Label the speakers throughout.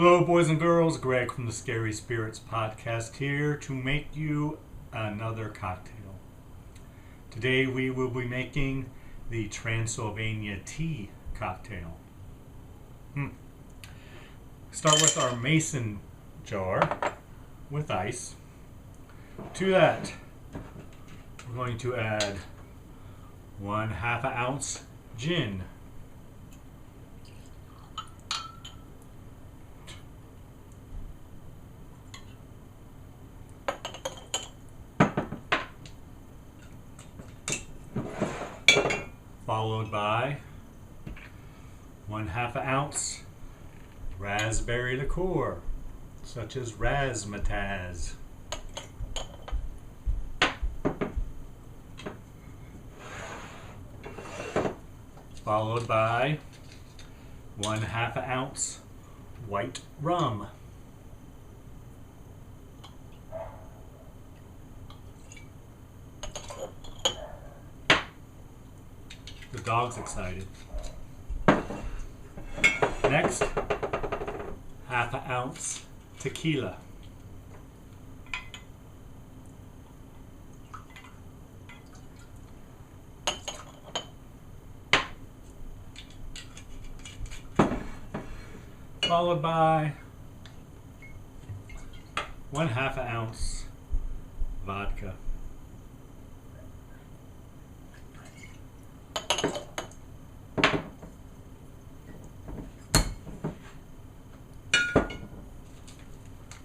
Speaker 1: Hello, boys and girls. Greg from the Scary Spirits podcast here to make you another cocktail. Today we will be making the Transylvania Tea cocktail. Start with our mason jar with ice. To that, we're going to add 1/2 ounce gin. Followed by 1/2 ounce raspberry liqueur, such as razzmatazz. Followed by 1/2 ounce white rum. The dog's excited. Next, 1/2 ounce tequila. Followed by 1/2 ounce vodka.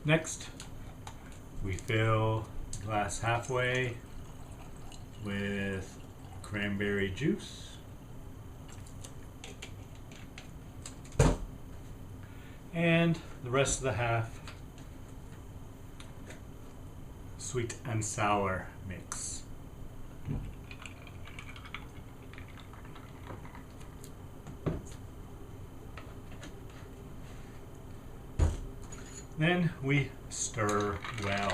Speaker 1: Next, we fill the glass halfway with cranberry juice. And the rest of the half, sweet and sour mix. Then we stir well.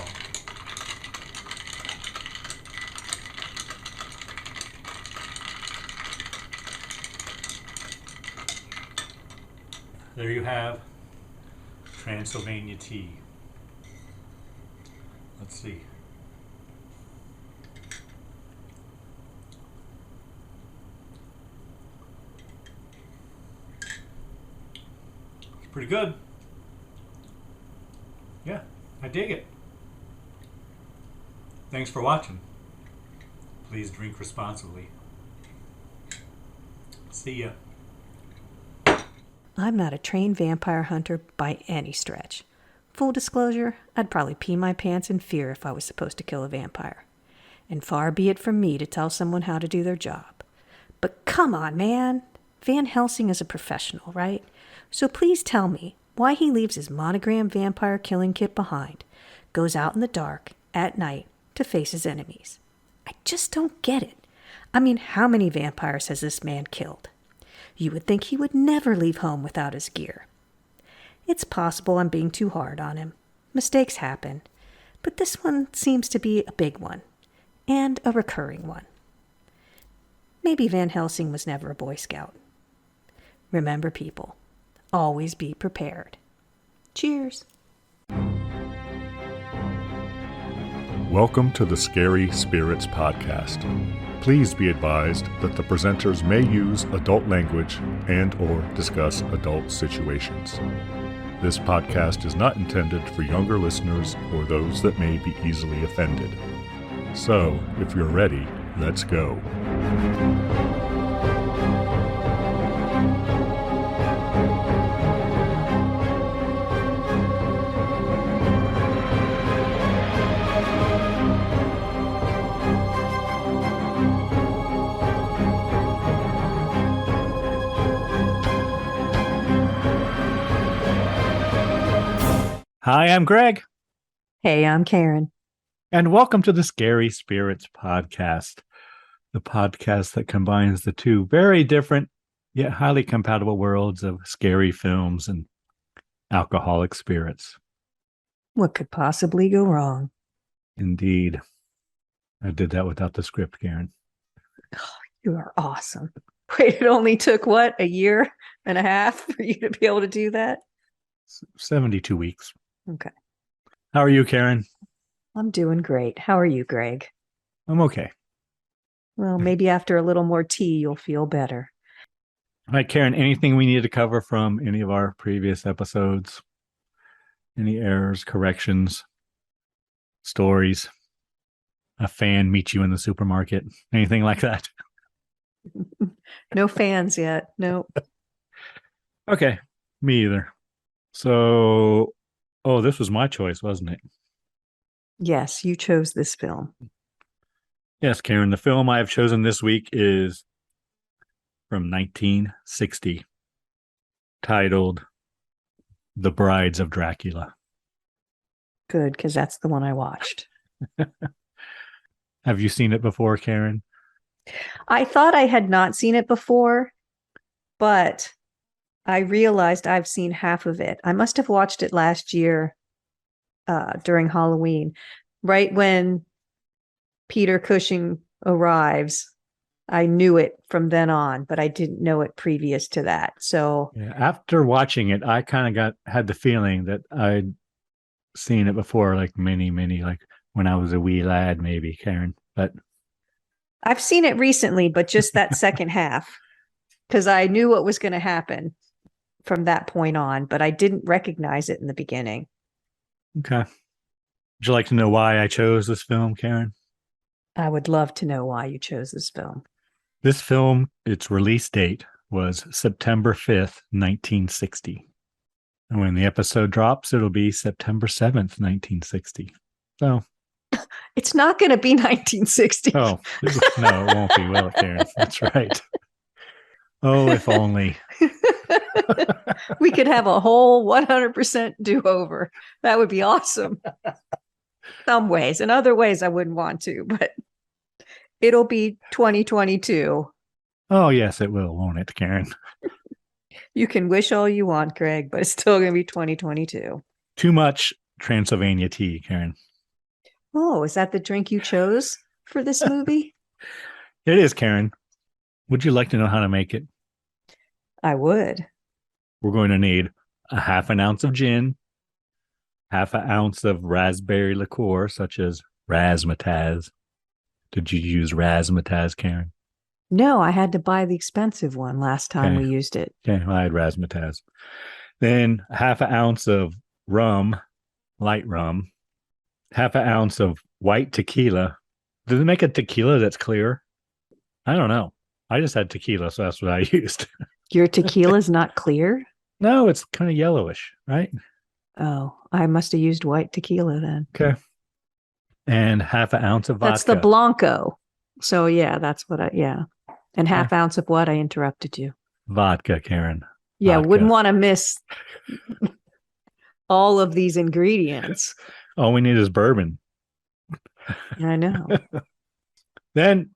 Speaker 1: There you have Transylvania tea. Let's see. It's pretty good. Yeah, I dig it. Thanks for watching. Please drink responsibly. See ya.
Speaker 2: I'm not a trained vampire hunter by any stretch. Full disclosure, I'd probably pee my pants in fear if I was supposed to kill a vampire. And far be it from me to tell someone how to do their job. But come on, man! Van Helsing is a professional, right? So please tell me why he leaves his monogram vampire killing kit behind, goes out in the dark, at night, to face his enemies. I just don't get it. I mean, how many vampires has this man killed? You would think he would never leave home without his gear. It's possible I'm being too hard on him. Mistakes happen. But this one seems to be a big one. And a recurring one. Maybe Van Helsing was never a Boy Scout. Remember, people, always be prepared. Cheers.
Speaker 3: Welcome to the Scary Spirits podcast. Please be advised that the presenters may use adult language and or discuss adult situations. This podcast is not intended for younger listeners or those that may be easily offended. So, if you're ready, let's go.
Speaker 1: Hi, I'm Greg,
Speaker 2: Hey, I'm Karen.
Speaker 1: and welcome to the Scary Spirits podcast, the podcast that combines the two very different yet highly compatible worlds of scary films and alcoholic spirits.
Speaker 2: What could possibly go wrong?
Speaker 1: Indeed. I did that without the script, Karen.
Speaker 2: You are awesome. Wait, it only took, what, a year and a half for you to be able to do that?
Speaker 1: 72 weeks.
Speaker 2: Okay.
Speaker 1: How are you, Karen?
Speaker 2: I'm doing great. How are you, Greg?
Speaker 1: I'm okay.
Speaker 2: Well, maybe after a little more tea, you'll feel better.
Speaker 1: All right, Karen, anything we need to cover from any of our previous episodes? Any errors, corrections, stories? A fan meets you in the supermarket? Anything like that?
Speaker 2: No fans yet. No.
Speaker 1: Okay, me either. So, this was my choice, wasn't it?
Speaker 2: Yes, you chose this film.
Speaker 1: Yes, Karen, the film I have chosen this week is from 1960, titled The Brides of Dracula.
Speaker 2: Good, because that's the one I watched.
Speaker 1: Have you seen it before, Karen?
Speaker 2: I thought I had not seen it before, but I realized I've seen half of it. I must have watched it last year during Halloween, right when Peter Cushing arrives. I knew it from then on, but I didn't know it previous to that. So
Speaker 1: Yeah, after watching it, I kind of had the feeling that I'd seen it before, like many, like when I was a wee lad, maybe, Karen. But
Speaker 2: I've seen it recently, but just that second half, because I knew what was going to happen from that point on, but I didn't recognize it in the beginning.
Speaker 1: okay. Would you like to know why I chose this film, Karen?
Speaker 2: I would love to know why you chose this film.
Speaker 1: This film, its release date was September 5th, 1960. And when the episode drops, it'll be September 7th, 1960. So
Speaker 2: it's not going to be 1960.
Speaker 1: Oh, no, it won't be. Well, Karen, that's right. Oh, if only.
Speaker 2: We could have a whole 100% do-over. That would be awesome. Some ways. In other ways, I wouldn't want to, but it'll be 2022.
Speaker 1: Oh, yes, it will, won't it, Karen?
Speaker 2: You can wish all you want, Greg, but it's still going to be 2022.
Speaker 1: Too much Transylvania tea, Karen.
Speaker 2: Oh, is that the drink you chose for this movie?
Speaker 1: It is, Karen. Would you like to know how to make it?
Speaker 2: I would.
Speaker 1: We're going to need a half an ounce of gin, half an ounce of raspberry liqueur, such as razzmatazz. Did you use razzmatazz, Karen?
Speaker 2: No, I had to buy the expensive one last time we used it.
Speaker 1: Okay, well, I had razzmatazz. Then half an ounce of rum, light rum, half an ounce of white tequila. Do they make a tequila that's clear? I don't know. I just had tequila, so that's what I used.
Speaker 2: Your tequila's not clear?
Speaker 1: No, it's kind of yellowish, right?
Speaker 2: Oh, I must have used white tequila then.
Speaker 1: Okay. And half an ounce of vodka.
Speaker 2: That's the Blanco. So yeah, that's what And half ounce of what? I interrupted you.
Speaker 1: Vodka, Karen.
Speaker 2: Yeah,
Speaker 1: vodka.
Speaker 2: Wouldn't want to miss all of these ingredients.
Speaker 1: All we need is bourbon.
Speaker 2: I know.
Speaker 1: Then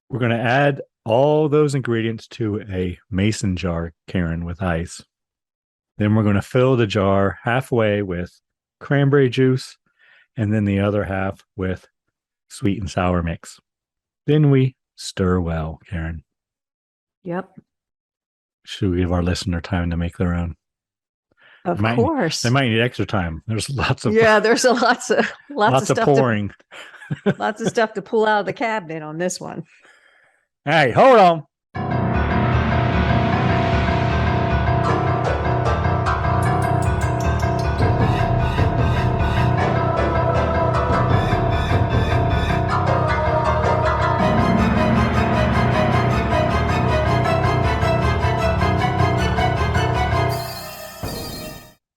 Speaker 1: we're going to add all those ingredients to a mason jar, Karen, with ice. Then we're going to fill the jar halfway with cranberry juice and then the other half with sweet and sour mix. Then we stir well, Karen.
Speaker 2: Yep.
Speaker 1: Should we give our listener time to make their own?
Speaker 2: Of course.
Speaker 1: They might need extra time. There's lots of
Speaker 2: there's lots of stuff
Speaker 1: pouring.
Speaker 2: Lots of stuff to pull out of the cabinet on this one.
Speaker 1: Hey, hold on.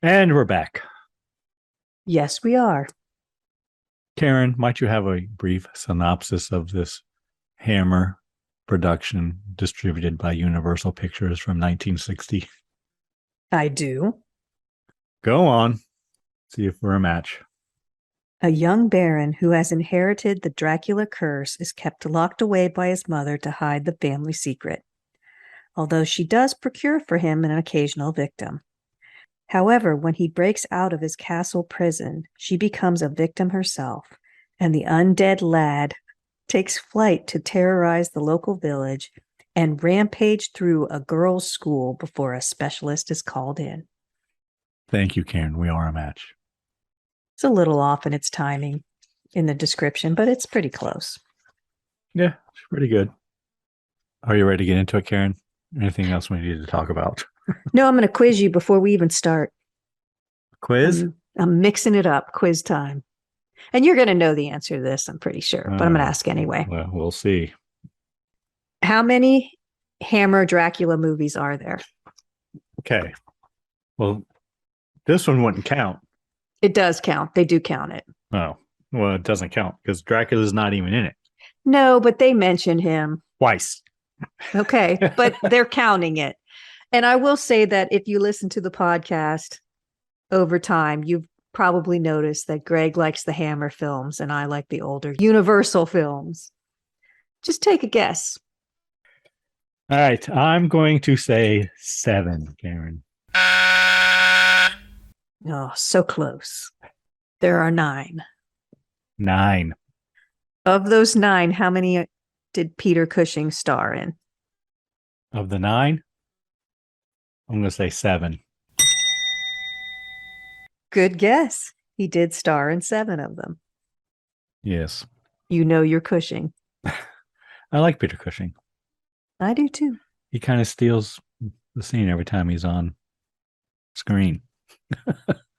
Speaker 1: And we're back.
Speaker 2: Yes, we are.
Speaker 1: Karen, might you have a brief synopsis of this Hammer production distributed by Universal Pictures from 1960?
Speaker 2: I do.
Speaker 1: Go on. See if we're a match.
Speaker 2: A young baron who has inherited the Dracula curse is kept locked away by his mother to hide the family secret, although she does procure for him an occasional victim. However, when he breaks out of his castle prison, she becomes a victim herself, and the undead lad takes flight to terrorize the local village and rampage through a girls' school before a specialist is called in.
Speaker 1: Thank you, Karen. We are a match.
Speaker 2: It's a little off in its timing in the description, but it's pretty close.
Speaker 1: Yeah, it's pretty good. Are you ready to get into it, Karen? Anything else we need to talk about?
Speaker 2: No, I'm going to quiz you before we even start.
Speaker 1: Quiz?
Speaker 2: I'm mixing it up. Quiz time. And you're going to know the answer to this, I'm pretty sure, but I'm going to ask anyway.
Speaker 1: Well, we'll see.
Speaker 2: How many Hammer Dracula movies are there?
Speaker 1: Okay. Well, this one wouldn't count.
Speaker 2: It does count. They do count it.
Speaker 1: Oh, well, it doesn't count because Dracula's not even in it.
Speaker 2: No, but they mention him.
Speaker 1: Twice.
Speaker 2: Okay, but they're counting it. And I will say that if you listen to the podcast over time, you've probably noticed that Greg likes the Hammer films and I like the older Universal films. Just take a guess.
Speaker 1: All right. I'm going to say 7, Karen.
Speaker 2: Oh, so close. There are 9.
Speaker 1: 9.
Speaker 2: Of those 9, how many did Peter Cushing star in?
Speaker 1: Of the 9, I'm going to say 7.
Speaker 2: Good guess. He did star in 7 of them.
Speaker 1: Yes.
Speaker 2: You know your Cushing.
Speaker 1: I like Peter Cushing.
Speaker 2: I do too.
Speaker 1: He kind of steals the scene every time he's on screen.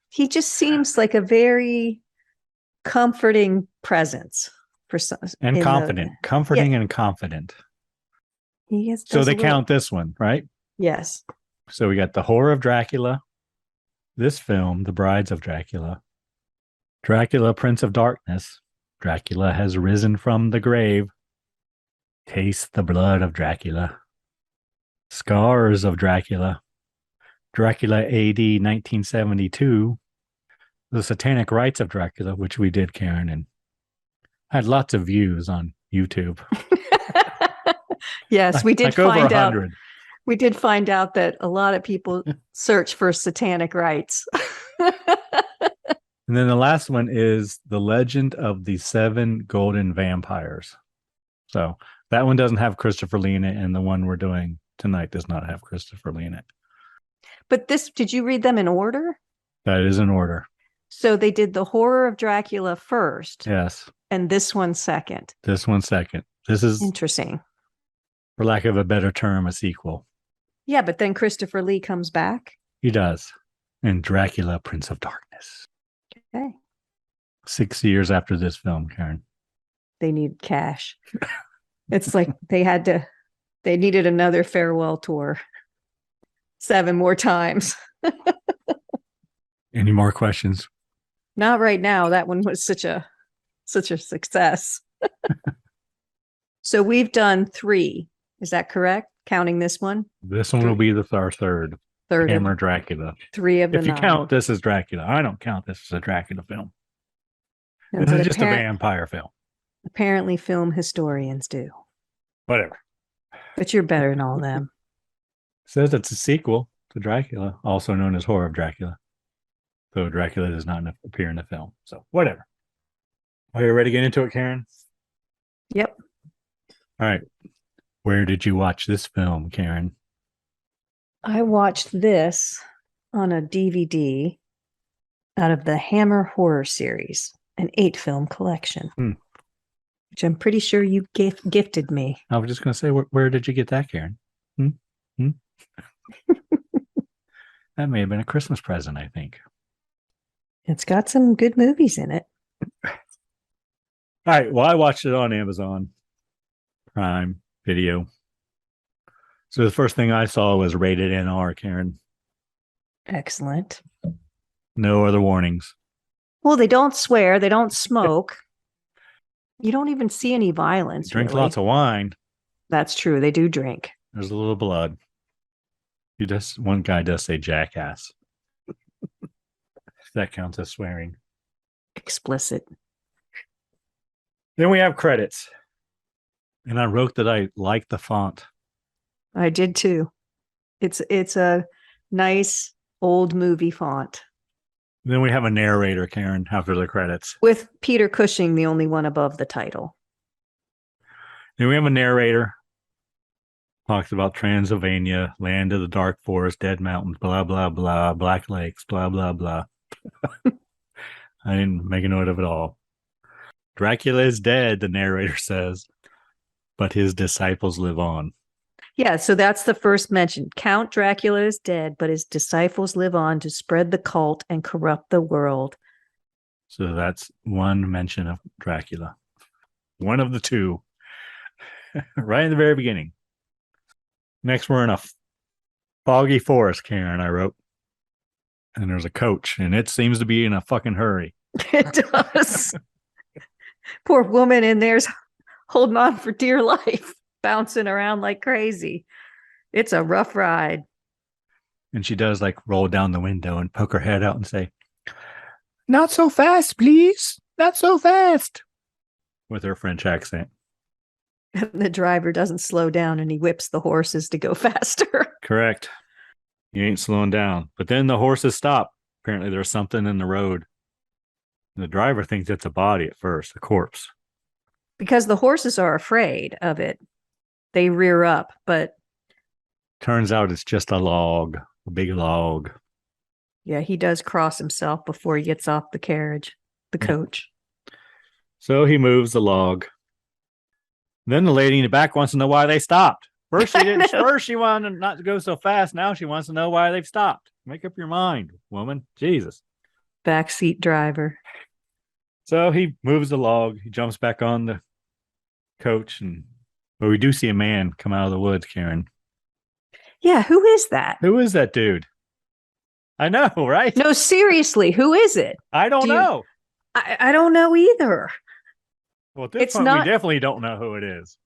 Speaker 2: He just seems like a very comforting presence for some.
Speaker 1: And confident. Comforting and confident.
Speaker 2: He is.
Speaker 1: So they count this one, right?
Speaker 2: Yes.
Speaker 1: So we got The Horror of Dracula, this film, The Brides of Dracula, Dracula, Prince of Darkness, Dracula has risen from the grave, Taste the Blood of Dracula, Scars of Dracula, Dracula AD 1972, The Satanic Rites of Dracula, which we did, Karen, and had lots of views on YouTube.
Speaker 2: Yes, we did
Speaker 1: like over
Speaker 2: find out.
Speaker 1: 100.
Speaker 2: We did find out that a lot of people search for satanic rites.
Speaker 1: And then the last one is The Legend of the Seven Golden Vampires. So that one doesn't have Christopher Lee in it, and the one we're doing tonight does not have Christopher Lee in it.
Speaker 2: But did you read them in order?
Speaker 1: That is in order.
Speaker 2: So they did The Horror of Dracula first.
Speaker 1: Yes.
Speaker 2: And this one second.
Speaker 1: This one second. This is,
Speaker 2: interesting.
Speaker 1: For lack of a better term, a sequel.
Speaker 2: Yeah, but then Christopher Lee comes back.
Speaker 1: He does. And Dracula, Prince of Darkness.
Speaker 2: Okay.
Speaker 1: 6 years after this film, Karen.
Speaker 2: They need cash. It's like they needed another farewell tour 7 more times.
Speaker 1: Any more questions?
Speaker 2: Not right now. That one was such a success. So we've done 3. Is that correct? Counting this one?
Speaker 1: This one will be our third. Hammer Dracula.
Speaker 2: 3 of the 9.
Speaker 1: If you count this as Dracula. I don't count this as a Dracula film. No, this is just a vampire film.
Speaker 2: Apparently film historians do.
Speaker 1: Whatever.
Speaker 2: But you're better than all of them.
Speaker 1: Says it's a sequel to Dracula, also known as Horror of Dracula. Though Dracula does not appear in the film. So whatever. Are you ready to get into it, Karen?
Speaker 2: Yep.
Speaker 1: All right. Where did you watch this film, Karen?
Speaker 2: I watched this on a DVD out of the Hammer Horror series, an 8-film collection, which I'm pretty sure you gifted me.
Speaker 1: I was just going to say, where did you get that, Karen? That may have been a Christmas present, I think.
Speaker 2: It's got some good movies in it.
Speaker 1: All right. Well, I watched it on Amazon Prime Video. So the first thing I saw was rated NR, Karen.
Speaker 2: Excellent.
Speaker 1: No other warnings.
Speaker 2: Well, they don't swear. They don't smoke. You don't even see any violence.
Speaker 1: Drink
Speaker 2: really.
Speaker 1: lots of wine.
Speaker 2: That's true. They do drink.
Speaker 1: There's a little blood. One guy does say jackass. That counts as swearing.
Speaker 2: Explicit.
Speaker 1: Then we have credits. And I wrote that I liked the font.
Speaker 2: I did too. It's a nice old movie font.
Speaker 1: Then we have a narrator, Karen, after the credits.
Speaker 2: With Peter Cushing, the only one above the title.
Speaker 1: Then we have a narrator. Talks about Transylvania, land of the dark forest, dead mountains, blah, blah, blah, black lakes, blah, blah, blah. I didn't make a note of it all. Dracula is dead, the narrator says, but his disciples live on.
Speaker 2: Yeah, so that's the first mention. Count Dracula is dead, but his disciples live on to spread the cult and corrupt the world.
Speaker 1: So that's one mention of Dracula. One of the two. Right in the very beginning. Next, we're in a foggy forest, Karen, I wrote. And there's a coach, and it seems to be in a fucking hurry.
Speaker 2: It does. Poor woman in there's holding on for dear life, bouncing around like crazy. It's a rough ride.
Speaker 1: And she does like roll down the window and poke her head out and say, "Not so fast, please. Not so fast." With her French accent.
Speaker 2: And the driver doesn't slow down and he whips the horses to go faster.
Speaker 1: Correct. You ain't slowing down. But then the horses stop. Apparently there's something in the road. The driver thinks it's a body at first, a corpse.
Speaker 2: Because the horses are afraid of it. They rear up, but
Speaker 1: turns out it's just a log, a big log.
Speaker 2: Yeah, he does cross himself before he gets off the carriage, the coach.
Speaker 1: So he moves the log. Then the lady in the back wants to know why they stopped. First she didn't. First she wanted not to go so fast. Now she wants to know why they've stopped. Make up your mind, woman. Jesus.
Speaker 2: Backseat driver.
Speaker 1: So he moves the log. He jumps back on the coach, and we do see a man come out of the woods, Karen.
Speaker 2: Yeah, who is that?
Speaker 1: Who is that dude? I know, right?
Speaker 2: No, seriously, who is it?
Speaker 1: I don't know.
Speaker 2: I don't know either.
Speaker 1: Well, at this point, we definitely don't know who it is.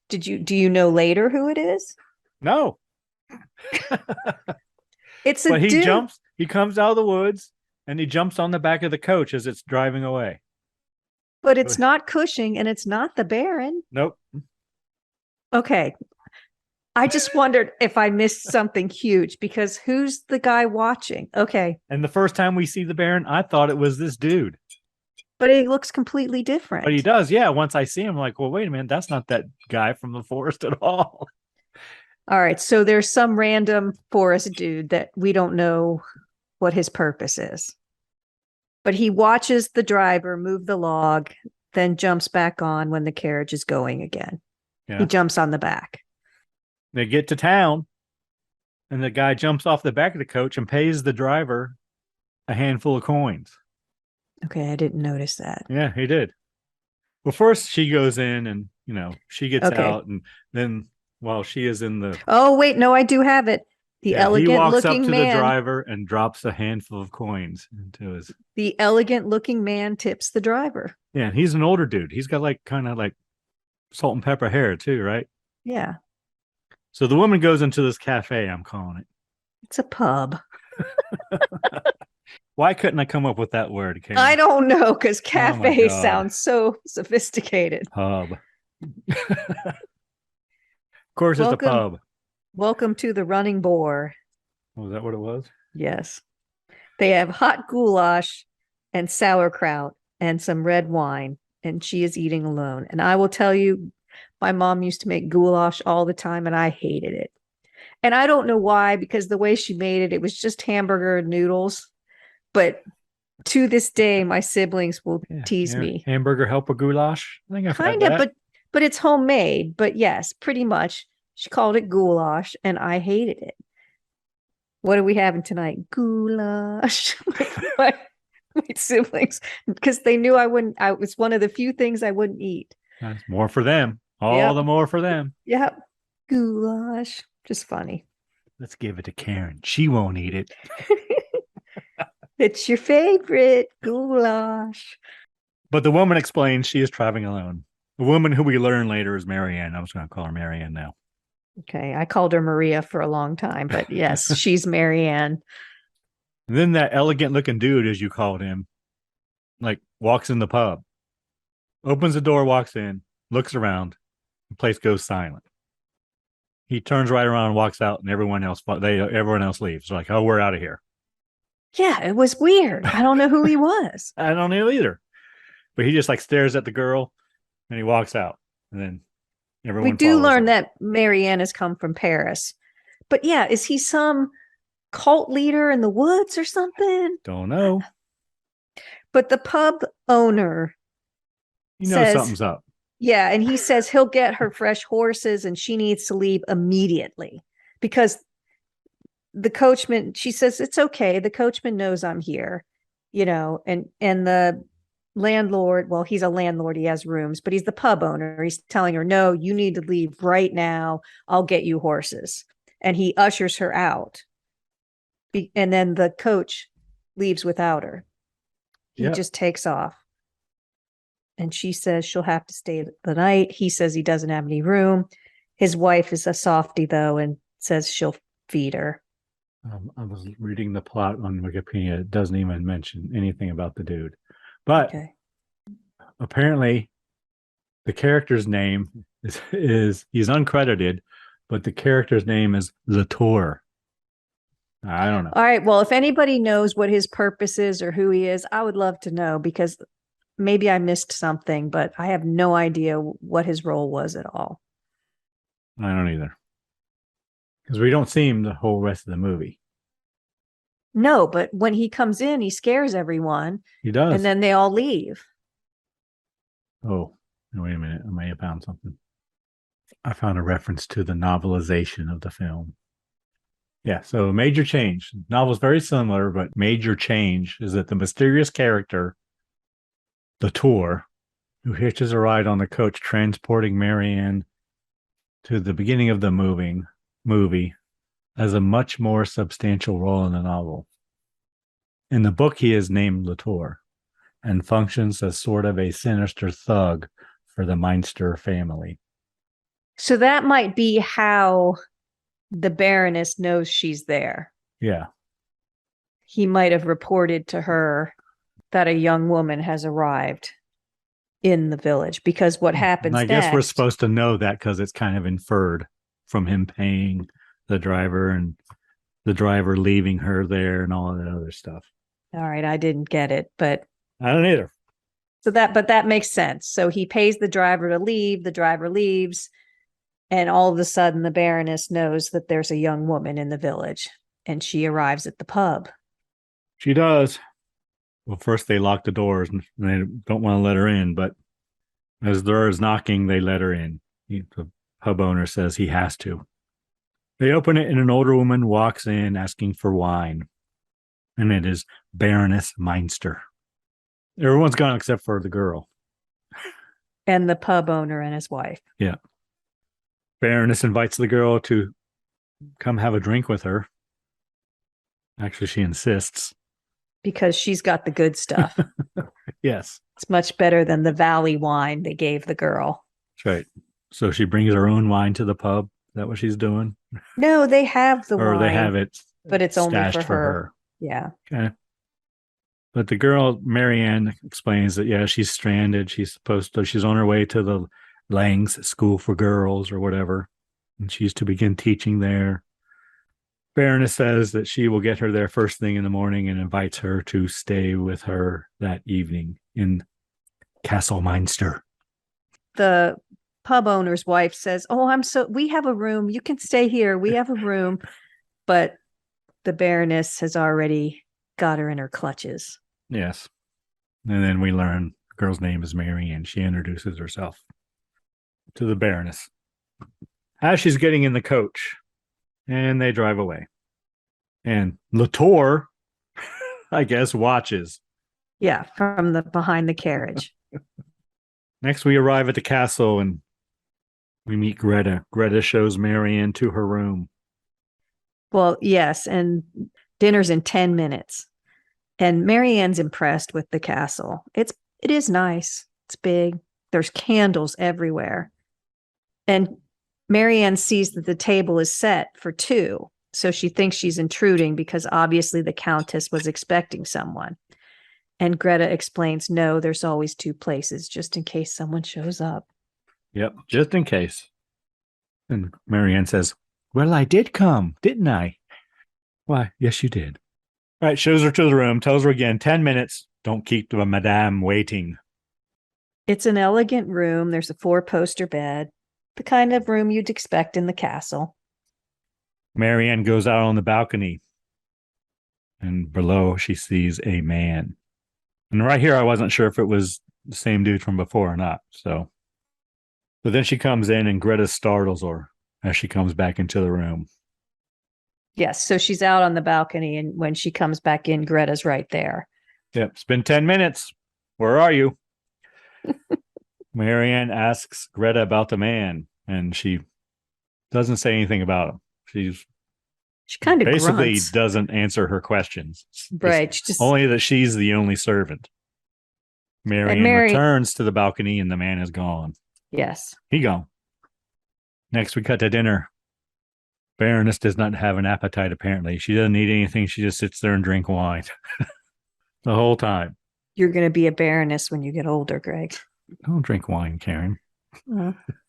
Speaker 2: Do you know later who it is?
Speaker 1: No.
Speaker 2: It's a
Speaker 1: but he
Speaker 2: dude.
Speaker 1: jumps, he comes out of the woods and he jumps on the back of the coach as it's driving away.
Speaker 2: But it's not Cushing and it's not the Baron.
Speaker 1: Nope.
Speaker 2: Okay. I just wondered if I missed something huge because who's the guy watching? Okay.
Speaker 1: And the first time we see the Baron, I thought it was this dude.
Speaker 2: But he looks completely different.
Speaker 1: But he does, yeah. Once I see him, I'm like, well, wait a minute, that's not that guy from the forest at all.
Speaker 2: All right, so there's some random forest dude that we don't know what his purpose is. But he watches the driver move the log, then jumps back on when the carriage is going again. Yeah. He jumps on the back.
Speaker 1: They get to town, and the guy jumps off the back of the coach and pays the driver a handful of coins.
Speaker 2: Okay, I didn't notice that.
Speaker 1: Yeah, he did. Well, first she goes in and, she gets out. And then while she is in the...
Speaker 2: Oh, wait, no, I do have it. The elegant looking man...
Speaker 1: He walks up to the driver and drops a handful of coins into his...
Speaker 2: The elegant looking man tips the driver.
Speaker 1: Yeah, and he's an older dude. He's got kind of salt and pepper hair too, right?
Speaker 2: Yeah.
Speaker 1: So the woman goes into this cafe, I'm calling it.
Speaker 2: It's a pub.
Speaker 1: Why couldn't I come up with that word, Karen?
Speaker 2: I don't know, because cafe sounds so sophisticated.
Speaker 1: Pub. Of course, it's a pub.
Speaker 2: Welcome to the Running Boar.
Speaker 1: Was that what it was?
Speaker 2: Yes. They have hot goulash and sauerkraut and some red wine, and she is eating alone. And I will tell you, my mom used to make goulash all the time, and I hated it. And I don't know why, because the way she made it was just hamburger and noodles. But to this day, my siblings will tease me.
Speaker 1: Hamburger helper goulash? I think I've
Speaker 2: kind of, but it's homemade. But yes, pretty much. She called it goulash, and I hated it. What are we having tonight? Goulash. my siblings, because they knew I wouldn't. It was one of the few things I wouldn't eat.
Speaker 1: That's more for them. All the more for them.
Speaker 2: Yep. Goulash. Just funny.
Speaker 1: Let's give it to Karen. She won't eat it.
Speaker 2: It's your favorite goulash.
Speaker 1: But the woman explains she is traveling alone. The woman who we learn later is Marianne. I'm just going to call her Marianne now.
Speaker 2: Okay. I called her Maria for a long time, but yes, she's Marianne.
Speaker 1: And then that elegant looking dude, as you called him, walks in the pub, opens the door, walks in, looks around, the place goes silent. He turns right around and walks out, and everyone else leaves. They're like, oh, we're out of here.
Speaker 2: Yeah, it was weird. I don't know who he was.
Speaker 1: I don't know either. But he just stares at the girl and he walks out. And then
Speaker 2: We do learn that Marianne has come from Paris. But yeah, is he some cult leader in the woods or something?
Speaker 1: Don't know.
Speaker 2: But the pub owner
Speaker 1: says something's up.
Speaker 2: Yeah, and he says he'll get her fresh horses and she needs to leave immediately because the coachman, she says, it's okay. The coachman knows I'm here, and the landlord, well, he's a landlord. He has rooms, but he's the pub owner. He's telling her, no, you need to leave right now. I'll get you horses. And he ushers her out. And then the coach leaves without her. He just takes off. And she says she'll have to stay the night. He says he doesn't have any room. His wife is a softie, though, and says she'll feed her.
Speaker 1: I was reading the plot on Wikipedia. It doesn't even mention anything about the dude. But apparently the character's name is he's uncredited, but the character's name is liqueur. I don't know.
Speaker 2: All right. Well, if anybody knows what his purpose is or who he is, I would love to know because maybe I missed something, but I have no idea what his role was at all.
Speaker 1: I don't either. Because we don't see him the whole rest of the movie.
Speaker 2: No, but when he comes in, he scares everyone.
Speaker 1: He does.
Speaker 2: And then they all leave.
Speaker 1: Oh, wait a minute. I may have found something. I found a reference to the novelization of the film. Yeah, so major change. The novel's very similar, but major change is that the mysterious character, the tour, who hitches a ride on the coach transporting Marianne to the beginning of the movie, has a much more substantial role in the novel. In the book, he is named Latour and functions as sort of a sinister thug for the Meinster family.
Speaker 2: So that might be how the Baroness knows she's there.
Speaker 1: Yeah.
Speaker 2: He might have reported to her that a young woman has arrived in the village because what happens
Speaker 1: I guess we're supposed to know that because it's kind of inferred from him paying the driver and the driver leaving her there and all that other stuff.
Speaker 2: All right. I didn't get it, but
Speaker 1: I don't either.
Speaker 2: But that makes sense. So he pays the driver to leave. The driver leaves. And all of a sudden, the Baroness knows that there's a young woman in the village, and she arrives at the pub.
Speaker 1: She does. Well, first they lock the doors, and they don't want to let her in, but as the door is knocking, they let her in. The pub owner says he has to. They open it, and an older woman walks in asking for wine, and it is Baroness Meinster. Everyone's gone except for the girl.
Speaker 2: And the pub owner and his wife.
Speaker 1: Yeah. Baroness invites the girl to come have a drink with her. Actually, she insists.
Speaker 2: Because she's got the good stuff.
Speaker 1: Yes.
Speaker 2: It's much better than the Valley wine they gave the girl.
Speaker 1: That's right. So she brings her own wine to the pub. Is that what she's doing?
Speaker 2: No, they have the wine.
Speaker 1: Or they have it
Speaker 2: but it's only
Speaker 1: stashed
Speaker 2: for her. Yeah.
Speaker 1: Okay. But the girl, Marianne, explains that, yeah, she's stranded. She's on her way to the Lang's School for Girls or whatever, and she's to begin teaching there. Baroness says that she will get her there first thing in the morning and invites her to stay with her that evening in Castle Meinster.
Speaker 2: The pub owner's wife says, we have a room. You can stay here. We have a room. But the Baroness has already got her in her clutches.
Speaker 1: Yes. And then we learn the girl's name is Mary, and she introduces herself to the Baroness as she's getting in the coach, and they drive away. And Latour, I guess, watches.
Speaker 2: Yeah, from behind the carriage.
Speaker 1: Next, we arrive at the castle and we meet Greta. Greta shows Marianne to her room.
Speaker 2: Well, yes, and dinner's in 10 minutes. And Marianne's impressed with the castle. It is nice. It's big. There's candles everywhere. And Marianne sees that the table is set for two. So she thinks she's intruding because obviously the Countess was expecting someone. And Greta explains, no, there's always two places just in case someone shows up.
Speaker 1: Yep, just in case. And Marianne says, well, I did come, didn't I? Why, yes, you did. All right, shows her to the room, tells her again, 10 minutes, don't keep the madame waiting.
Speaker 2: It's an elegant room. There's a 4-poster bed. The kind of room you'd expect in the castle.
Speaker 1: Marianne goes out on the balcony, and below she sees a man. And right here, I wasn't sure if it was the same dude from before or not. But then she comes in, and Greta startles her as she comes back into the room.
Speaker 2: Yes, so she's out on the balcony, and when she comes back in, Greta's right there.
Speaker 1: Yep, it's been 10 minutes. Where are you? Marianne asks Greta about the man, and she doesn't say anything about him.
Speaker 2: She kind of
Speaker 1: basically
Speaker 2: grunts.
Speaker 1: doesn't answer her questions.
Speaker 2: Right. Just,
Speaker 1: only that she's the only servant. Marianne returns to the balcony, and the man is gone.
Speaker 2: Yes.
Speaker 1: He gone. Next, we cut to dinner. Baroness does not have an appetite, apparently. She doesn't eat anything. She just sits there and drink wine the whole time.
Speaker 2: You're going to be a baroness when you get older, Greg.
Speaker 1: Don't drink wine, Karen.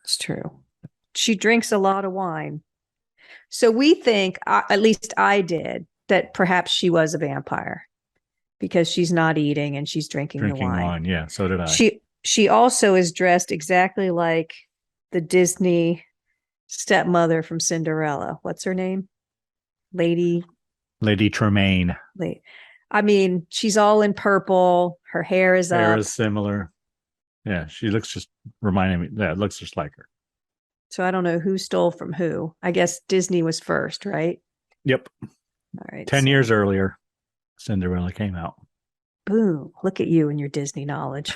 Speaker 2: It's true. She drinks a lot of wine. So we think, at least I did, that perhaps she was a vampire because she's not eating and she's drinking the wine.
Speaker 1: Yeah, so did I.
Speaker 2: She also is dressed exactly like the Disney stepmother from Cinderella. What's her name? Lady
Speaker 1: Tremaine.
Speaker 2: I mean, she's all in purple. Her hair is up.
Speaker 1: Hair is similar. Yeah, she looks just reminding me. Yeah, it looks just like her.
Speaker 2: So I don't know who stole from who. I guess Disney was first, right?
Speaker 1: Yep.
Speaker 2: All right.
Speaker 1: 10 years earlier, Cinderella came out.
Speaker 2: Boom. Look at you and your Disney knowledge.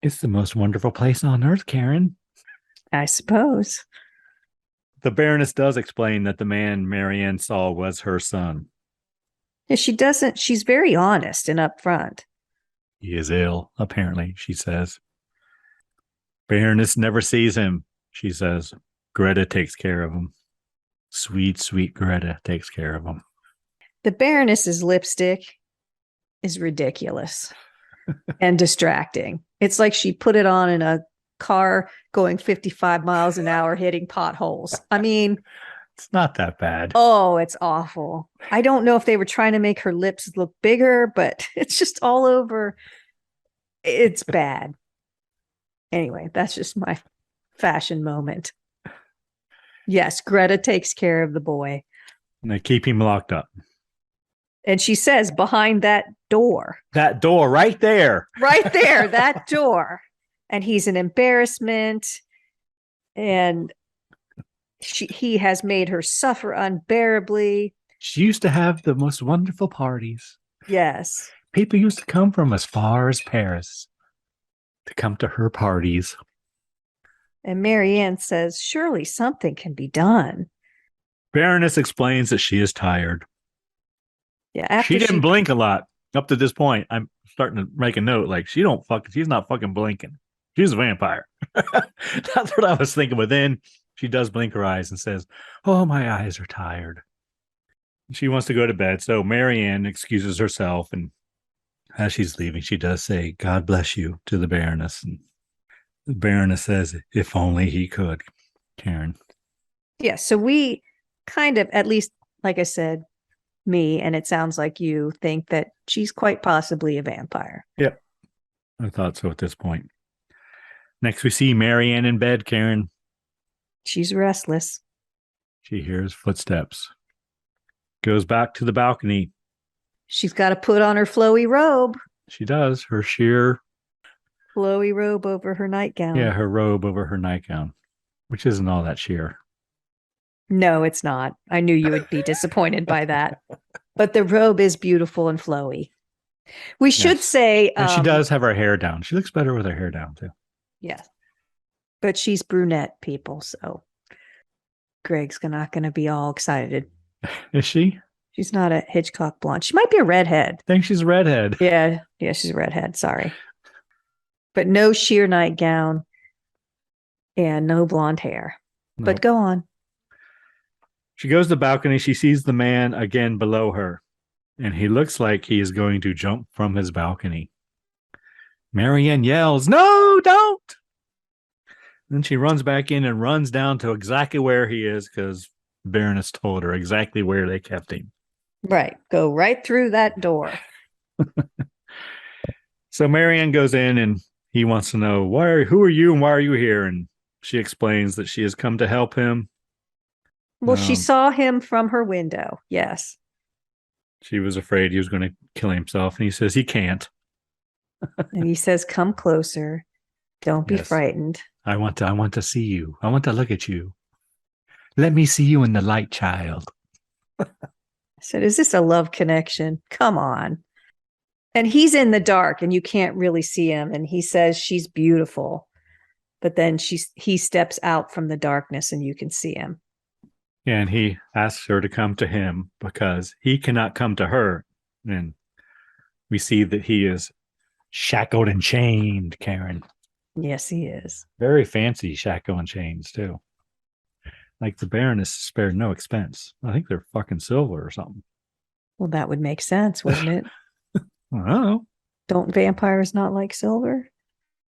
Speaker 1: It's the most wonderful place on earth, Karen.
Speaker 2: I suppose.
Speaker 1: The Baroness does explain that the man Marianne saw was her son.
Speaker 2: Yeah, she's very honest and upfront.
Speaker 1: He is ill, apparently, she says. Baroness never sees him, she says. Greta takes care of him. Sweet, sweet Greta takes care of him.
Speaker 2: The Baroness's lipstick is ridiculous and distracting. It's like she put it on in a car going 55 miles an hour hitting potholes. I mean,
Speaker 1: it's not that bad.
Speaker 2: Oh, it's awful. I don't know if they were trying to make her lips look bigger, but it's just all over. It's bad. Anyway, that's just my fashion moment. Yes, Greta takes care of the boy.
Speaker 1: And they keep him locked up.
Speaker 2: And she says, behind that door.
Speaker 1: That door right there.
Speaker 2: Right there, that door. And he's an embarrassment. And he has made her suffer unbearably.
Speaker 1: She used to have the most wonderful parties.
Speaker 2: Yes.
Speaker 1: People used to come from as far as Paris to come to her parties.
Speaker 2: And Marianne says, surely something can be done.
Speaker 1: Baroness explains that she is tired.
Speaker 2: Yeah,
Speaker 1: she didn't blink a lot up to this point. I'm starting to make a note, like she's not fucking blinking. She's a vampire. That's what I was thinking. But then she does blink her eyes and says, oh, my eyes are tired. She wants to go to bed. So Marianne excuses herself. And as she's leaving, she does say, God bless you to the Baroness. And the Baroness says, if only he could, Karen.
Speaker 2: Yeah. So we kind of, at least, like I said, me, and it sounds like you think that she's quite possibly a vampire.
Speaker 1: Yep. I thought so at this point. Next, we see Marianne in bed, Karen.
Speaker 2: She's restless.
Speaker 1: She hears footsteps. Goes back to the balcony.
Speaker 2: She's got to put on her flowy robe.
Speaker 1: She does. Her sheer
Speaker 2: flowy robe over her nightgown.
Speaker 1: Yeah, her robe over her nightgown, which isn't all that sheer.
Speaker 2: No, it's not. I knew you would be disappointed by that. But the robe is beautiful and flowy. We should say...
Speaker 1: and she does have her hair down. She looks better with her hair down, too.
Speaker 2: Yes. But she's brunette, people, so Greg's not going to be all excited.
Speaker 1: Is she?
Speaker 2: She's not a Hitchcock blonde. She might be a redhead.
Speaker 1: I think she's a redhead.
Speaker 2: Yeah, she's a redhead. Sorry. But no sheer nightgown and no blonde hair. No. But go on.
Speaker 1: She goes to the balcony. She sees the man again below her, and he looks like he is going to jump from his balcony. Marianne yells, "No, don't!" Then she runs back in and runs down to exactly where he is because Baroness told her exactly where they kept him.
Speaker 2: Right. Go right through that door.
Speaker 1: So Marianne goes in and he wants to know, who are you and why are you here? And she explains that she has come to help him.
Speaker 2: Well, she saw him from her window. Yes.
Speaker 1: She was afraid he was going to kill himself. And he says he can't.
Speaker 2: And he says, come closer. Don't be frightened.
Speaker 1: I want to see you. I want to look at you. Let me see you in the light, child.
Speaker 2: I said, is this a love connection? Come on. And he's in the dark and you can't really see him. And he says she's beautiful. But then he steps out from the darkness and you can see him.
Speaker 1: And he asks her to come to him because he cannot come to her. And we see that he is shackled and chained, Karen.
Speaker 2: Yes, he is. Very
Speaker 1: fancy shackled and chains, too. Like the Baroness spared no expense. I think they're fucking silver or something.
Speaker 2: Well, that would make sense, wouldn't it?
Speaker 1: I don't know.
Speaker 2: Don't vampires not like silver?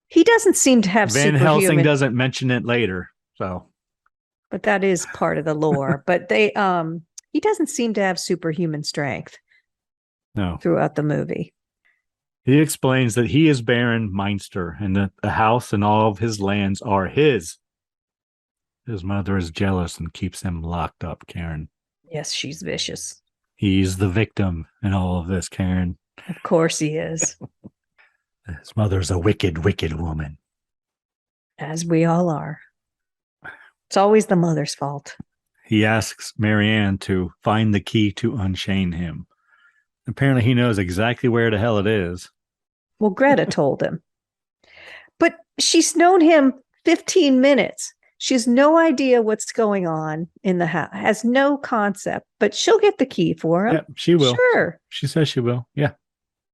Speaker 2: He doesn't seem to have
Speaker 1: Van Helsing doesn't mention it later, so.
Speaker 2: But that is part of the lore. But he doesn't seem to have superhuman strength.
Speaker 1: No.
Speaker 2: Throughout the movie.
Speaker 1: He explains that he is Baron Meinster and that the house and all of his lands are his. His mother is jealous and keeps him locked up, Karen.
Speaker 2: Yes, she's vicious.
Speaker 1: He's the victim in all of this, Karen.
Speaker 2: Of course he is.
Speaker 1: His mother's a wicked, wicked woman.
Speaker 2: As we all are. It's always the mother's fault.
Speaker 1: He asks Marianne to find the key to unchain him. Apparently he knows exactly where the hell it is.
Speaker 2: Well, Greta told him. But she's known him 15 minutes. She has no idea what's going on in the house, has no concept, but she'll get the key for him.
Speaker 1: Yeah, she will.
Speaker 2: Sure.
Speaker 1: She says she will. Yeah.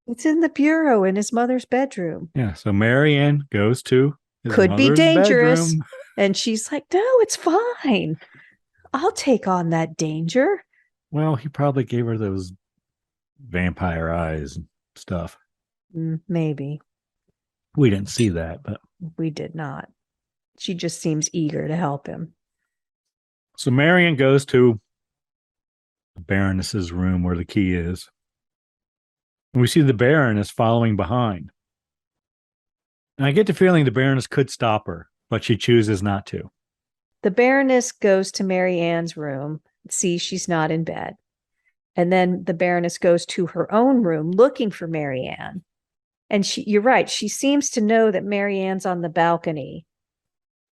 Speaker 2: It's in the bureau in his mother's bedroom.
Speaker 1: Yeah. So Marianne goes to his
Speaker 2: Could be dangerous.
Speaker 1: bedroom.
Speaker 2: And she's like, no, it's fine. I'll take on that danger.
Speaker 1: Well, he probably gave her those vampire eyes and stuff.
Speaker 2: Maybe.
Speaker 1: We didn't see that, but
Speaker 2: we did not. She just seems eager to help him.
Speaker 1: So Marion goes to the Baroness's room where the key is. And we see the Baroness following behind. And I get the feeling the Baroness could stop her, but she chooses not to.
Speaker 2: The Baroness goes to Mary Ann's room, sees she's not in bed. And then the Baroness goes to her own room looking for Mary Ann. And you're right, she seems to know that Mary Ann's on the balcony,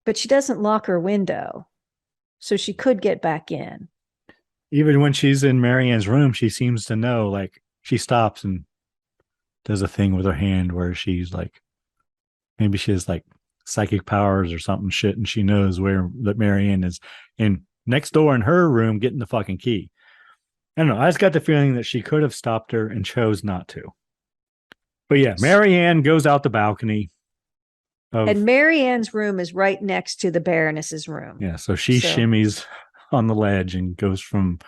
Speaker 2: but she doesn't lock her window. So she could get back in.
Speaker 1: Even when she's in Mary Ann's room, she seems to know, like, she stops and does a thing with her hand where she's like, maybe she has like psychic powers or something shit, and she knows where that Mary Ann is in next door in her room getting the fucking key. I don't know. I just got the feeling that she could have stopped her and chose not to. But yeah, Mary Ann goes out the balcony.
Speaker 2: And Mary Ann's room is right next to the Baroness's room.
Speaker 1: Yeah, so she shimmies on the ledge and goes from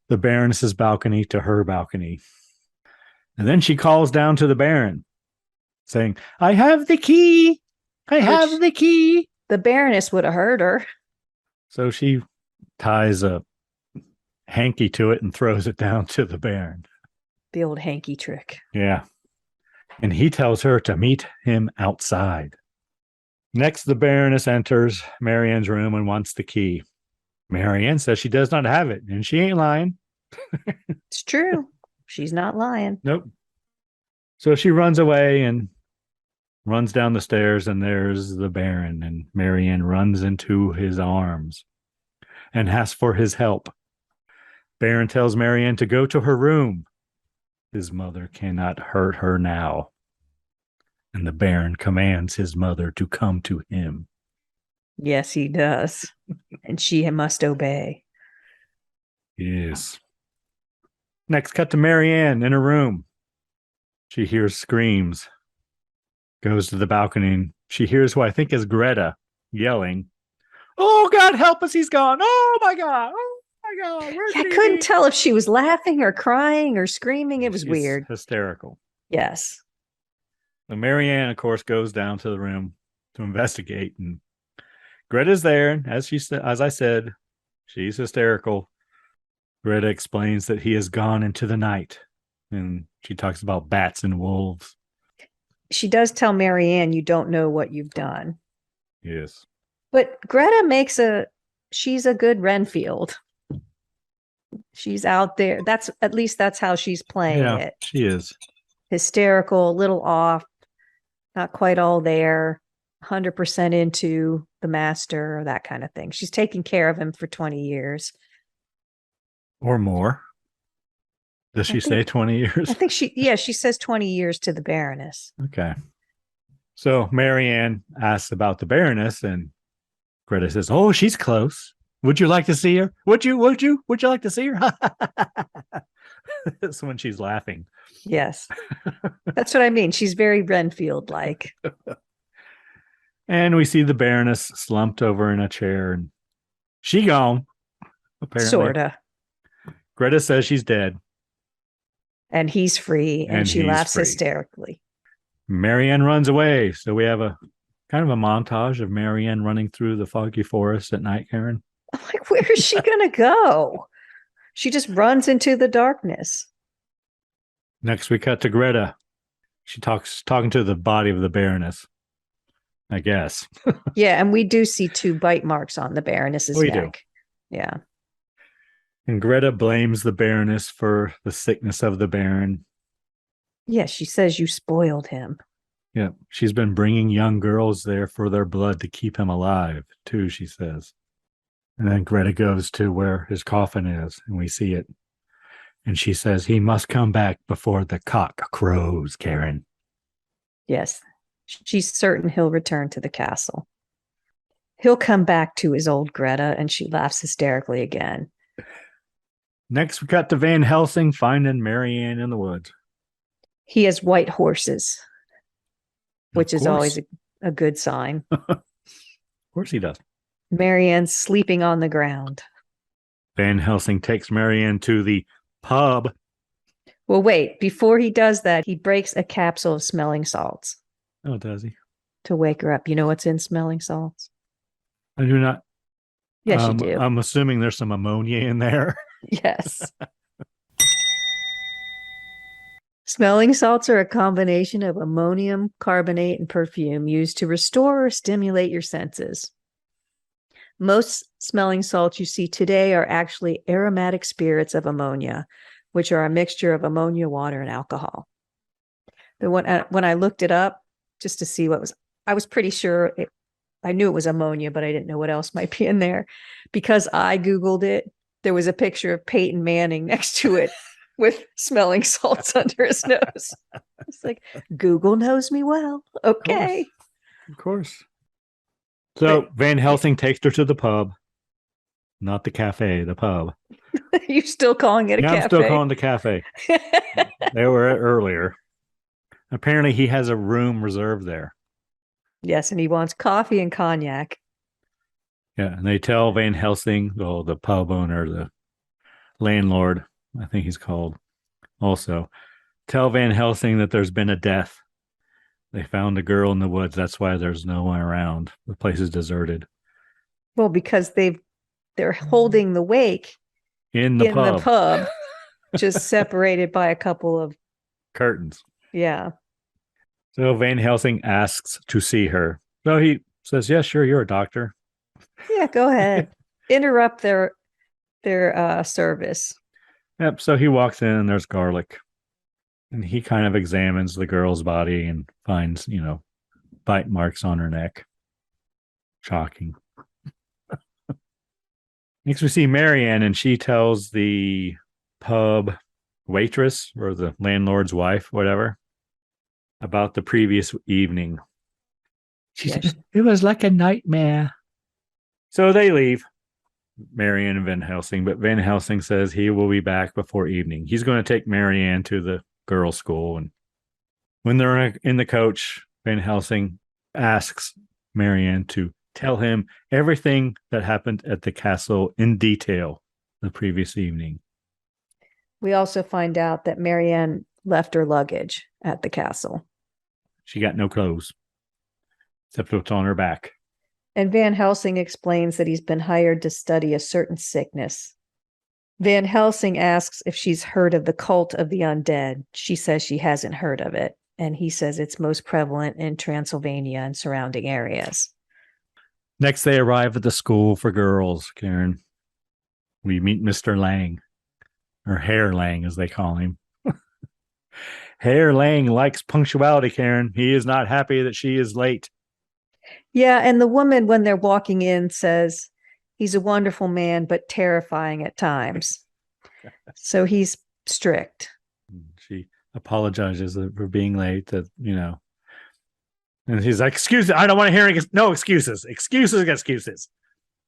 Speaker 1: the Baroness's balcony to her balcony. And then she calls down to the Baron, saying, I have the key. I have the key.
Speaker 2: The Baroness would have heard her.
Speaker 1: So she ties a hanky to it and throws it down to the Baron.
Speaker 2: The old hanky trick.
Speaker 1: Yeah. And he tells her to meet him outside. Next, the Baroness enters Marianne's room and wants the key. Marianne says she does not have it, and she ain't lying.
Speaker 2: It's true. She's not lying.
Speaker 1: Nope. So she runs away and runs down the stairs, and there's the Baron, and Marianne runs into his arms and asks for his help. Baron tells Marianne to go to her room. His mother cannot hurt her now. And the Baron commands his mother to come to him.
Speaker 2: Yes, he does. And she must obey.
Speaker 1: Yes. Next, cut to Marianne in her room. She hears screams. Goes to the balcony. And she hears who I think is Greta yelling, "Oh, God, help us, he's gone. Oh, my God. Oh, my God.
Speaker 2: I couldn't tell if she was laughing or crying or screaming. It was
Speaker 1: She's
Speaker 2: weird.
Speaker 1: Hysterical.
Speaker 2: Yes.
Speaker 1: So Marianne, of course, goes down to the room to investigate, and Greta's there. As I said, she's hysterical. Greta explains that he has gone into the night, and she talks about bats and wolves.
Speaker 2: she does tell Marianne, you don't know what you've done.
Speaker 1: Yes.
Speaker 2: But Greta she's a good Renfield. She's out there. At least that's how she's playing it.
Speaker 1: She is.
Speaker 2: Hysterical, a little off, not quite all there, 100% into the master, or that kind of thing. She's taken care of him for 20 years.
Speaker 1: Or more. Does she say 20 years?
Speaker 2: I think she says 20 years to the Baroness.
Speaker 1: Okay. So Marianne asks about the Baroness, and Greta says, "Oh, she's close. Would you like to see her? Would you like to see her?" That's when she's laughing.
Speaker 2: Yes. That's what I mean. She's very Renfield-like.
Speaker 1: And we see the Baroness slumped over in a chair, and she gone. Apparently.
Speaker 2: Sorta.
Speaker 1: Greta says she's dead.
Speaker 2: And he's free, and she laughs hysterically.
Speaker 1: Marianne runs away. So we have a kind of a montage of Marianne running through the foggy forest at night, Karen.
Speaker 2: I'm like, where is she going to go? She just runs into the darkness.
Speaker 1: Next, we cut to Greta. She talking to the body of the Baroness, I guess.
Speaker 2: Yeah, and we do see 2 bite marks on the Baroness's neck. Do. Yeah.
Speaker 1: And Greta blames the Baroness for the sickness of the Baron.
Speaker 2: Yeah, she says you spoiled him.
Speaker 1: Yeah, she's been bringing young girls there for their blood to keep him alive, too, she says. And then Greta goes to where his coffin is, and we see it. And she says, he must come back before the cock crows, Karen.
Speaker 2: Yes, she's certain he'll return to the castle. He'll come back to his old Greta, and she laughs hysterically again.
Speaker 1: Next, we cut to Van Helsing finding Marianne in the woods.
Speaker 2: He has white horses, which is always a good sign.
Speaker 1: Of course he does.
Speaker 2: Marianne's sleeping on the ground.
Speaker 1: Van Helsing takes Marianne to the pub.
Speaker 2: Well, wait. Before he does that, he breaks a capsule of smelling salts.
Speaker 1: Oh, does he?
Speaker 2: To wake her up. You know what's in smelling salts?
Speaker 1: I do not.
Speaker 2: Yes, you do.
Speaker 1: I'm assuming there's some ammonia in there.
Speaker 2: Yes. Smelling salts are a combination of ammonium carbonate and perfume used to restore or stimulate your senses. Most smelling salts you see today are actually aromatic spirits of ammonia, which are a mixture of ammonia, water, and alcohol. But when I looked it up just to see I was pretty sure I knew it was ammonia, but I didn't know what else might be in there. Because I Googled it, there was a picture of Peyton Manning next to it with smelling salts under his nose. It's like, Google knows me well. Okay.
Speaker 1: Of course. So Van Helsing takes her to the pub. Not the cafe, the pub.
Speaker 2: You still calling it a cafe?
Speaker 1: I'm still calling it a cafe. They were at earlier. Apparently he has a room reserved there.
Speaker 2: Yes, and he wants coffee and cognac.
Speaker 1: Yeah, and they tell Van Helsing, the pub owner, the landlord, I think he's called, also, tell Van Helsing that there's been a death. They found a girl in the woods. That's why there's no one around. The place is deserted.
Speaker 2: Well, because they're holding the wake
Speaker 1: in the
Speaker 2: pub, just separated by a couple of
Speaker 1: curtains.
Speaker 2: Yeah.
Speaker 1: So Van Helsing asks to see her. So he says, "Yeah, sure, you're a doctor."
Speaker 2: Yeah, go ahead. Interrupt their service.
Speaker 1: Yep. So he walks in and there's garlic. And he kind of examines the girl's body and finds, bite marks on her neck. Shocking. Next we see Marianne, and she tells the pub waitress or the landlord's wife, whatever, about the previous evening. She said, it was like a nightmare. So they leave, Marianne and Van Helsing, but Van Helsing says he will be back before evening. He's going to take Marianne to the girls' school. And when they're in the coach, Van Helsing asks Marianne to tell him everything that happened at the castle in detail the previous evening.
Speaker 2: We also find out that Marianne left her luggage at the castle.
Speaker 1: She got no clothes, except what's on her back.
Speaker 2: And Van Helsing explains that he's been hired to study a certain sickness. Van Helsing asks if she's heard of the cult of the undead. She says she hasn't heard of it. And he says it's most prevalent in Transylvania and surrounding areas.
Speaker 1: Next, they arrive at the school for girls, Karen. We meet Mr. Lang, or Herr Lang, as they call him. Herr Lang likes punctuality, Karen. He is not happy that she is late.
Speaker 2: Yeah, and the woman, when they're walking in, says he's a wonderful man, but terrifying at times. So he's strict.
Speaker 1: She apologizes for being late, and he's like, excuse me, I don't want to hear it. No excuses. Excuses.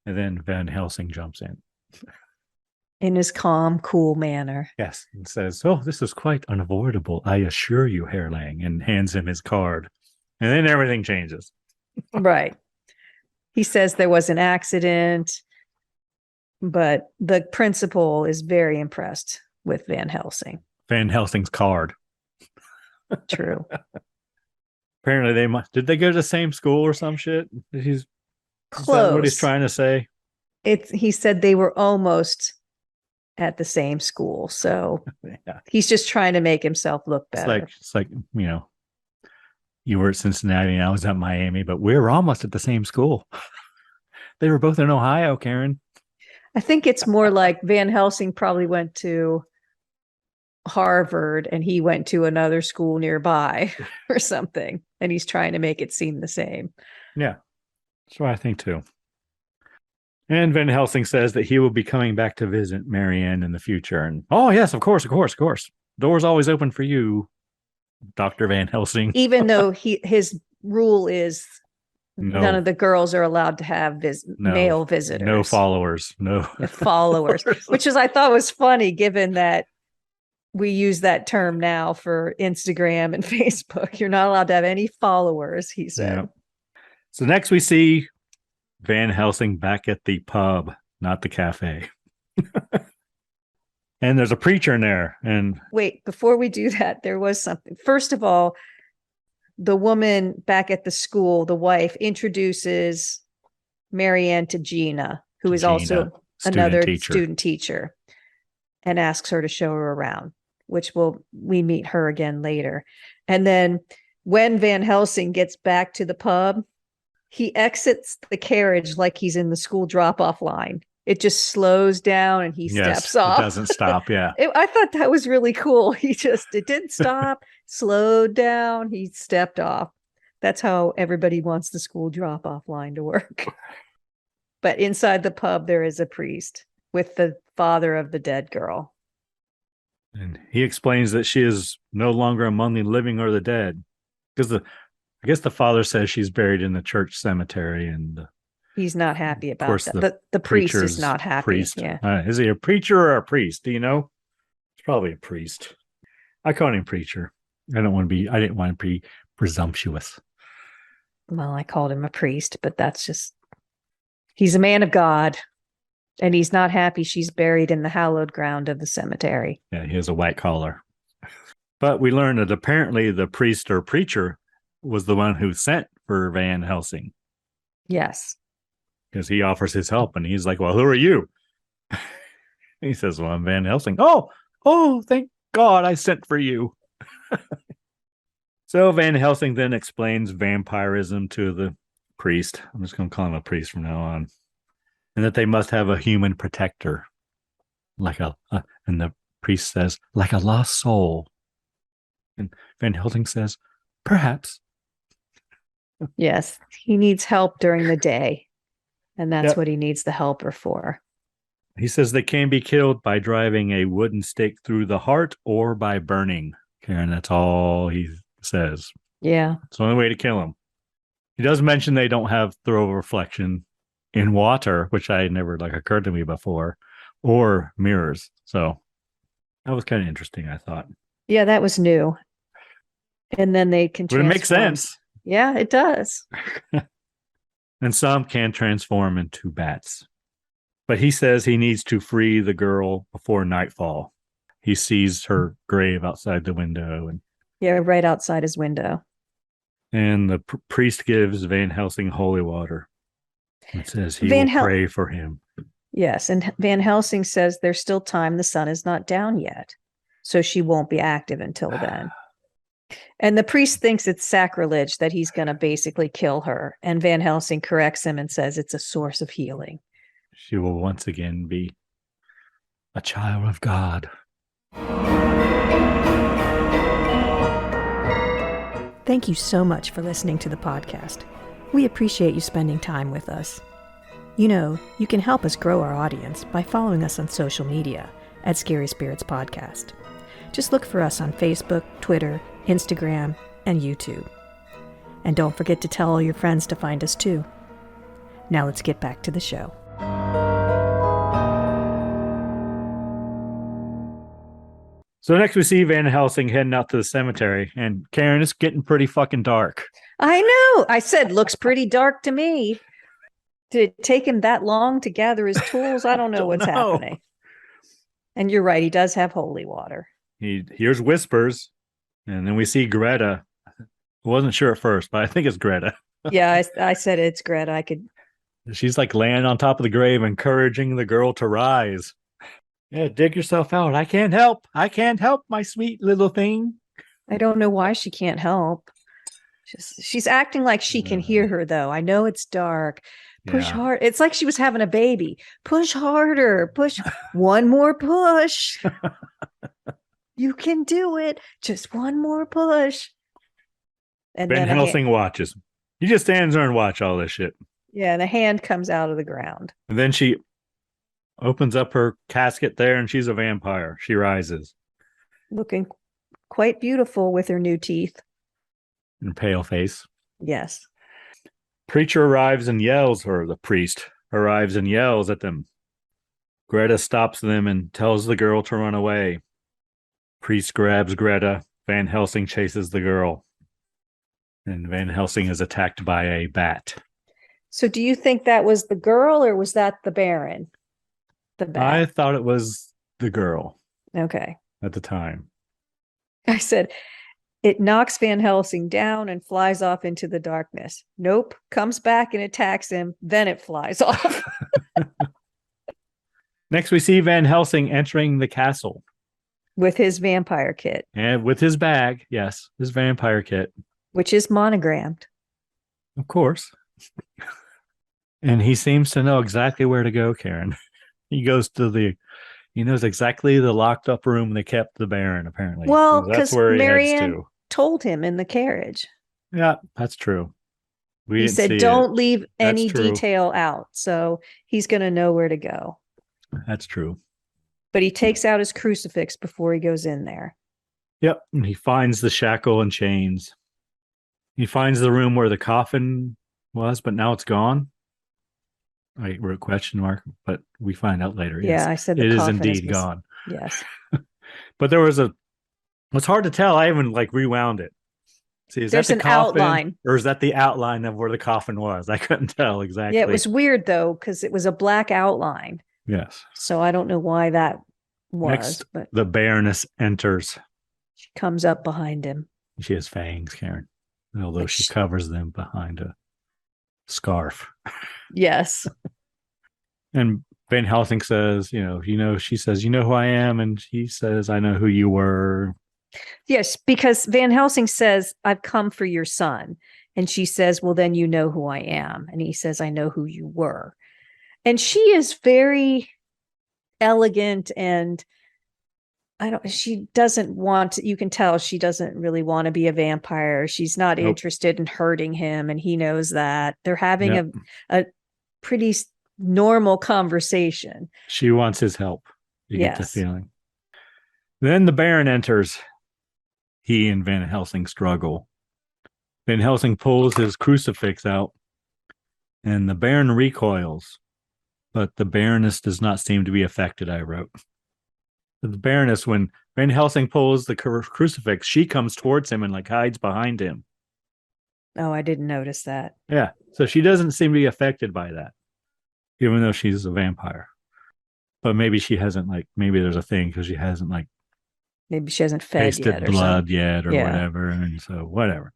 Speaker 1: And then Van Helsing jumps in
Speaker 2: his calm, cool manner.
Speaker 1: Yes, and says, oh, this is quite unavoidable, I assure you, Herr Lang, and hands him his card. And then everything changes.
Speaker 2: Right. He says there was an accident, but the principal is very impressed with Van Helsing.
Speaker 1: Van Helsing's card.
Speaker 2: True.
Speaker 1: Apparently did they go to the same school or some shit? Is that what he's trying to say?
Speaker 2: He said they were almost at the same school. So yeah. He's just trying to make himself look better.
Speaker 1: It's like, you were at Cincinnati and I was at Miami, but we were almost at the same school. They were both in Ohio, Karen.
Speaker 2: I think it's more like Van Helsing probably went to Harvard and he went to another school nearby or something. And he's trying to make it seem the same.
Speaker 1: Yeah, that's what I think too. And Van Helsing says that he will be coming back to visit Marianne in the future. And, oh, yes, of course. Door's always open for you, Dr. Van Helsing.
Speaker 2: Even though his rule is none of the girls are allowed to have male visitors.
Speaker 1: No followers. No
Speaker 2: followers, which I thought was funny, given that we use that term now for Instagram and Facebook. You're not allowed to have any followers, he said. Yeah.
Speaker 1: So next we see Van Helsing back at the pub, not the cafe. And there's a preacher in there. And
Speaker 2: wait, before we do that, there was something. First of all, the woman back at the school, the wife, introduces Marianne to Gina, who is also another student teacher, and asks her to show her around, which we meet her again later. And then when Van Helsing gets back to the pub, he exits the carriage like he's in the school drop-off line. It just slows down and he steps off.
Speaker 1: It doesn't stop, yeah.
Speaker 2: I thought that was really cool. It didn't stop, slowed down, he stepped off. That's how everybody wants the school drop-off line to work. But inside the pub, there is a priest with the father of the dead girl.
Speaker 1: And he explains that she is no longer among the living or the dead. Because I guess the father says she's buried in the church cemetery, and
Speaker 2: he's not happy about that. The priest is not happy. Yeah.
Speaker 1: Is he a preacher or a priest? Do you know? It's probably a priest. I call him preacher. I didn't want to be presumptuous.
Speaker 2: Well, I called him a priest, but he's a man of God, and he's not happy she's buried in the hallowed ground of the cemetery.
Speaker 1: Yeah, he has a white collar. But we learned that apparently the priest or preacher was the one who sent for Van Helsing.
Speaker 2: Yes.
Speaker 1: Because he offers his help, and he's like, well, who are you? He says, well, I'm Van Helsing. Oh, thank God I sent for you. So Van Helsing then explains vampirism to the priest. I'm just going to call him a priest from now on. And that they must have a human protector. And the priest says, like a lost soul. And Van Helsing says, perhaps.
Speaker 2: Yes, he needs help during the day. And that's what he needs the helper for.
Speaker 1: He says they can be killed by driving a wooden stake through the heart or by burning. Karen, that's all he says.
Speaker 2: Yeah.
Speaker 1: It's the only way to kill him. He does mention they don't have throw reflection in water, which I never occurred to me before, or mirrors. So that was kind of interesting, I thought.
Speaker 2: Yeah, that was new. And then they can transform.
Speaker 1: But it makes sense.
Speaker 2: Yeah, it does.
Speaker 1: And some can transform into bats. But he says he needs to free the girl before nightfall. He sees her grave outside the window.
Speaker 2: Yeah, right outside his window.
Speaker 1: And the priest gives Van Helsing holy water. It says he will pray for him.
Speaker 2: Yes, and Van Helsing says there's still time. The sun is not down yet. So she won't be active until then. And the priest thinks it's sacrilege that he's going to basically kill her. And Van Helsing corrects him and says it's a source of healing.
Speaker 1: She will once again be a child of God.
Speaker 2: Thank you so much for listening to the podcast. We appreciate you spending time with us. You know, you can help us grow our audience by following us on social media at Scary Spirits Podcast. Just look for us on Facebook, Twitter, Instagram, and YouTube. And don't forget to tell all your friends to find us too. Now let's get back to the show.
Speaker 1: So next we see Van Helsing heading out to the cemetery, and Karen, it's getting pretty fucking dark.
Speaker 2: I know. I said, looks pretty dark to me. Did it take him that long to gather his tools? I don't know what's happening. And you're right. He does have holy water.
Speaker 1: He hears whispers, and then we see Greta. I wasn't sure at first, but I think it's Greta.
Speaker 2: Yeah, I said it's Greta.
Speaker 1: She's like laying on top of the grave, encouraging the girl to rise. Yeah, dig yourself out. I can't help. I can't help, my sweet little thing.
Speaker 2: I don't know why she can't help. She's acting like she can hear her, though. I know it's dark. Push hard. It's like she was having a baby. Push harder. Push. One more push. You can do it. Just one more push. And
Speaker 1: Van Helsing watches. He just stands there and watches all this shit.
Speaker 2: Yeah, and a hand comes out of the ground.
Speaker 1: And then she opens up her casket there, and she's a vampire. She rises.
Speaker 2: Looking quite beautiful with her new teeth.
Speaker 1: And pale face.
Speaker 2: Yes.
Speaker 1: Preacher arrives and yells, or the priest arrives and yells at them. Greta stops them and tells the girl to run away. Priest grabs Greta. Van Helsing chases the girl. And Van Helsing is attacked by a bat.
Speaker 2: So do you think that was the girl, or was that the Baron? The bat.
Speaker 1: I thought it was the girl.
Speaker 2: Okay.
Speaker 1: At the time.
Speaker 2: I said, it knocks Van Helsing down and flies off into the darkness. Nope. Comes back and attacks him. Then it flies off.
Speaker 1: Next, we see Van Helsing entering the castle.
Speaker 2: With his vampire kit.
Speaker 1: And with his bag. Yes. His vampire kit.
Speaker 2: Which is monogrammed.
Speaker 1: Of course. And he seems to know exactly where to go, Karen. He knows exactly the locked up room they kept the Baron, apparently.
Speaker 2: Well,
Speaker 1: that's
Speaker 2: because
Speaker 1: where he
Speaker 2: Marianne
Speaker 1: heads to.
Speaker 2: told him in the carriage.
Speaker 1: Yeah, that's true.
Speaker 2: He said, don't leave any detail out. So he's going to know where to go.
Speaker 1: That's true.
Speaker 2: But he takes out his crucifix before he goes in there.
Speaker 1: Yep. And he finds the shackle and chains. He finds the room where the coffin was, but now it's gone. I wrote question mark, but we find out later.
Speaker 2: Yeah,
Speaker 1: yes.
Speaker 2: I said
Speaker 1: it is indeed gone.
Speaker 2: Yes.
Speaker 1: But there was it's hard to tell. I even rewound it. See, is
Speaker 2: There's
Speaker 1: that the
Speaker 2: an
Speaker 1: coffin,
Speaker 2: outline.
Speaker 1: or is that the outline of where the coffin was? I couldn't tell exactly.
Speaker 2: Yeah, it was weird though, because it was a black outline.
Speaker 1: Yes.
Speaker 2: So I don't know why that was.
Speaker 1: Next,
Speaker 2: but
Speaker 1: the Baroness enters.
Speaker 2: she comes up behind him.
Speaker 1: She has fangs, Karen, although she covers them behind a scarf.
Speaker 2: Yes.
Speaker 1: And Van Helsing says, she says, you know who I am? And he says, I know who you were.
Speaker 2: Yes, because Van Helsing says, I've come for your son. And she says, well, then you know who I am. And he says, I know who you were. And she is very elegant, and she doesn't want to, you can tell she doesn't really want to be a vampire. She's not interested in hurting him. And he knows that. They're having a pretty normal conversation.
Speaker 1: She wants his help. You get the feeling. Then the Baron enters. He and Van Helsing struggle. Van Helsing pulls his crucifix out, and the Baron recoils, but the Baroness does not seem to be affected, I wrote. The Baroness, when Van Helsing pulls the crucifix, she comes towards him and hides behind him.
Speaker 2: Oh, I didn't notice that.
Speaker 1: Yeah, so she doesn't seem to be affected by that, even though she's a vampire. But maybe she hasn't, maybe there's a thing because she hasn't,
Speaker 2: maybe she hasn't fed
Speaker 1: tasted
Speaker 2: yet or
Speaker 1: blood
Speaker 2: something.
Speaker 1: yet or whatever. And so, whatever.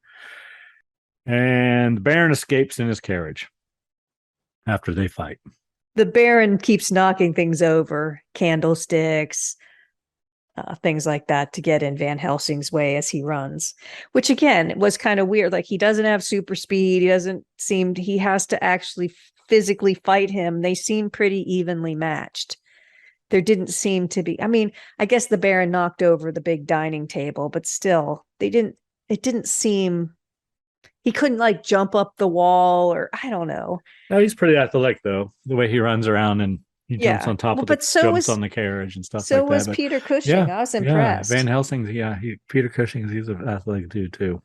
Speaker 1: And the Baron escapes in his carriage after they fight.
Speaker 2: The Baron keeps knocking things over, candlesticks, things like that to get in Van Helsing's way as he runs, which again was kind of weird. Like he doesn't have super speed. He has to actually physically fight him. They seem pretty evenly matched. There didn't seem to be, I mean, I guess the Baron knocked over the big dining table, but still it didn't seem, he couldn't like jump up the wall or I don't know.
Speaker 1: No, he's pretty athletic though. The way he runs around and he jumps on top of jumps on the carriage and stuff like that.
Speaker 2: So was Peter Cushing. I was impressed.
Speaker 1: Yeah, Van Helsing, Peter Cushing, he's an athletic dude too.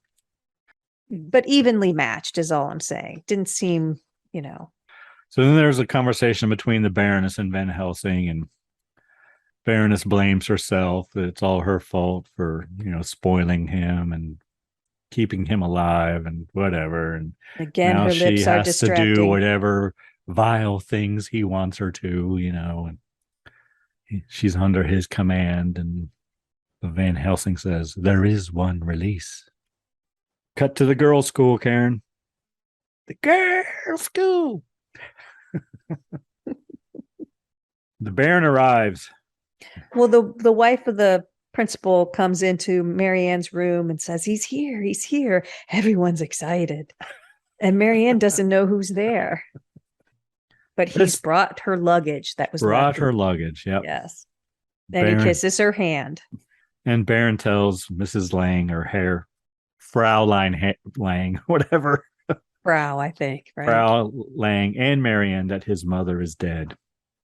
Speaker 2: But evenly matched is all I'm saying. Didn't seem,
Speaker 1: So then there's a conversation between the Baroness and Van Helsing, and Baroness blames herself that it's all her fault for, spoiling him and keeping him alive and whatever. And
Speaker 2: again, her lips are distracting.
Speaker 1: She has to do whatever vile things he wants her to, and she's under his command. And Van Helsing says, there is one release. Cut to the girls' school, Karen. The girls' school. The Baron arrives.
Speaker 2: Well, the wife of the principal comes into Marianne's room and says, he's here. Everyone's excited. And Marianne doesn't know who's there. But he's brought her luggage. That was
Speaker 1: her luggage, yep.
Speaker 2: Yes. Then he kisses her hand.
Speaker 1: And Baron tells Mrs. Lang or Herr, Fraulein Lang, whatever.
Speaker 2: Frau, I think, right?
Speaker 1: Frau Lang and Marianne that his mother is dead.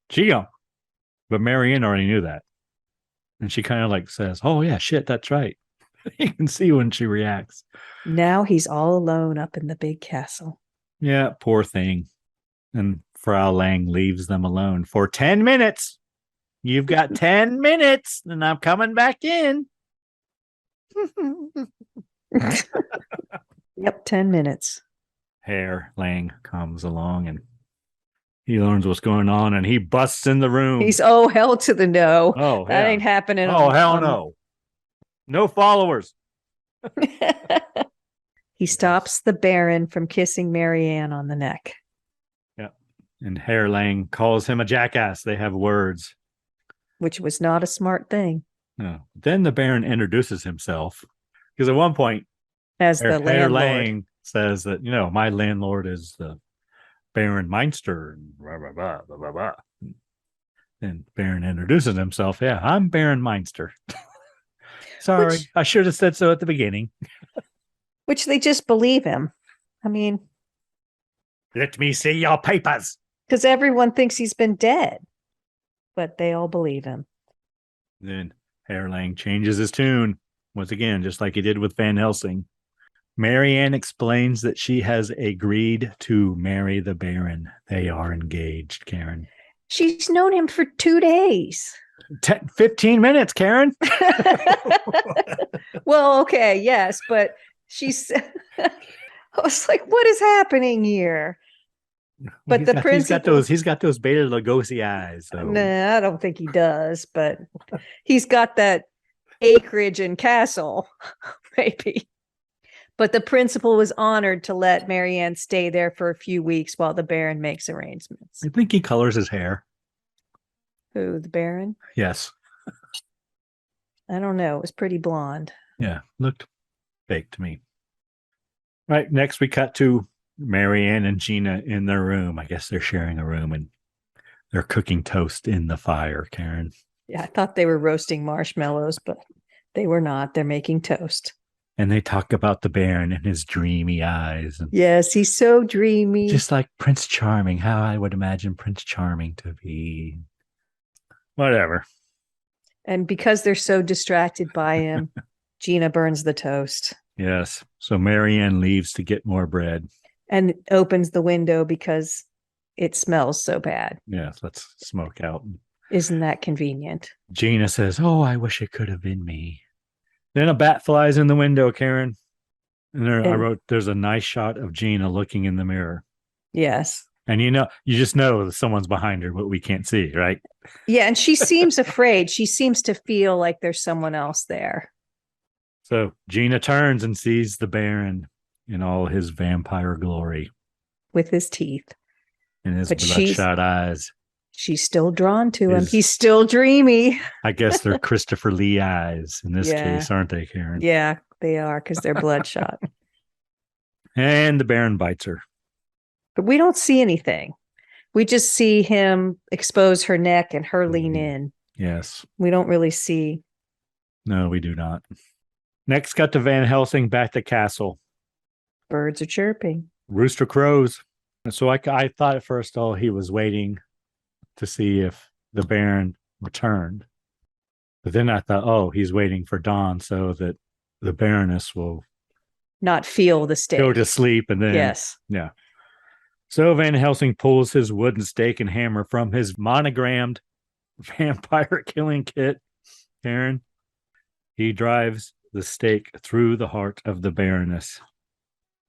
Speaker 1: But Marianne already knew that. And she kind of like says, oh yeah, shit, that's right. You can see when she reacts.
Speaker 2: Now he's all alone up in the big castle.
Speaker 1: Yeah, poor thing. And Frau Lang leaves them alone for 10 minutes. You've got 10 minutes and I'm coming back in.
Speaker 2: Yep, 10 minutes.
Speaker 1: Herr Lang comes along and he learns what's going on and he busts in the room.
Speaker 2: He's hell to the no.
Speaker 1: Oh,
Speaker 2: that ain't happening.
Speaker 1: Hell no. No followers.
Speaker 2: He stops the Baron from kissing Marianne on the neck.
Speaker 1: Yeah. And Herr Lang calls him a jackass. They have words.
Speaker 2: Which was not a smart thing.
Speaker 1: No. Then the Baron introduces himself. Because at one point,
Speaker 2: as the landlord.
Speaker 1: Herr Lang says that, my landlord is the Baron Meinster and blah, blah, blah, blah, blah, blah. And Baron introduces himself. Yeah, I'm Baron Meinster. Sorry, I should have said so at the beginning.
Speaker 2: Which they just believe him. I mean,
Speaker 1: let me see your papers.
Speaker 2: Because everyone thinks he's been dead, but they all believe him.
Speaker 1: Then Herr Lang changes his tune once again, just like he did with Van Helsing. Marianne explains that she has agreed to marry the Baron. They are engaged, Karen.
Speaker 2: She's known him for 2 days.
Speaker 1: 15 minutes, Karen.
Speaker 2: Well, okay, yes, but I was like, what is happening here? But he's got those Bela Lugosi eyes. So. Nah, I don't think he does, but he's got that acreage and castle, maybe. But the principal was honored to let Marianne stay there for a few weeks while the Baron makes arrangements.
Speaker 1: I think he colors his hair.
Speaker 2: Who, the Baron?
Speaker 1: Yes.
Speaker 2: I don't know. It was pretty blonde.
Speaker 1: Yeah, looked fake to me. Right, next we cut to Marianne and Gina in their room. I guess they're sharing a room and they're cooking toast in the fire, Karen.
Speaker 2: Yeah, I thought they were roasting marshmallows, but they were not. They're making toast.
Speaker 1: And they talk about the Baron and his dreamy eyes. And
Speaker 2: yes, he's so dreamy.
Speaker 1: Just like Prince Charming, how I would imagine Prince Charming to be. Whatever.
Speaker 2: And because they're so distracted by him, Gina burns the toast.
Speaker 1: Yes. So Marianne leaves to get more bread.
Speaker 2: And opens the window because it smells so bad.
Speaker 1: Yes, let's smoke out.
Speaker 2: Isn't that convenient?
Speaker 1: Gina says, oh, I wish it could have been me. Then a bat flies in the window, Karen. And I wrote, there's a nice shot of Gina looking in the mirror.
Speaker 2: Yes.
Speaker 1: And you just know that someone's behind her, but we can't see, right?
Speaker 2: Yeah, and she seems afraid. She seems to feel like there's someone else there.
Speaker 1: So Gina turns and sees the Baron in all his vampire glory.
Speaker 2: With his teeth.
Speaker 1: And his bloodshot eyes.
Speaker 2: She's still drawn to him.
Speaker 1: His-
Speaker 2: He's still dreamy.
Speaker 1: I guess they're Christopher Lee eyes in this
Speaker 2: Yeah.
Speaker 1: case, aren't they, Karen?
Speaker 2: Yeah, they are because they're bloodshot.
Speaker 1: And the Baron bites her.
Speaker 2: But we don't see anything. We just see him expose her neck and her lean in.
Speaker 1: Yes.
Speaker 2: We don't really see.
Speaker 1: No, we do not. Next, cut to Van Helsing back to castle.
Speaker 2: Birds are chirping.
Speaker 1: Rooster crows. So I thought at first, oh, he was waiting to see if the Baron returned. But then I thought, oh, he's waiting for dawn so that the Baroness will
Speaker 2: Not feel the stake.
Speaker 1: go to sleep. And then,
Speaker 2: Yes.
Speaker 1: yeah. So Van Helsing pulls his wooden stake and hammer from his monogrammed vampire killing kit. Karen, he drives the stake through the heart of the Baroness.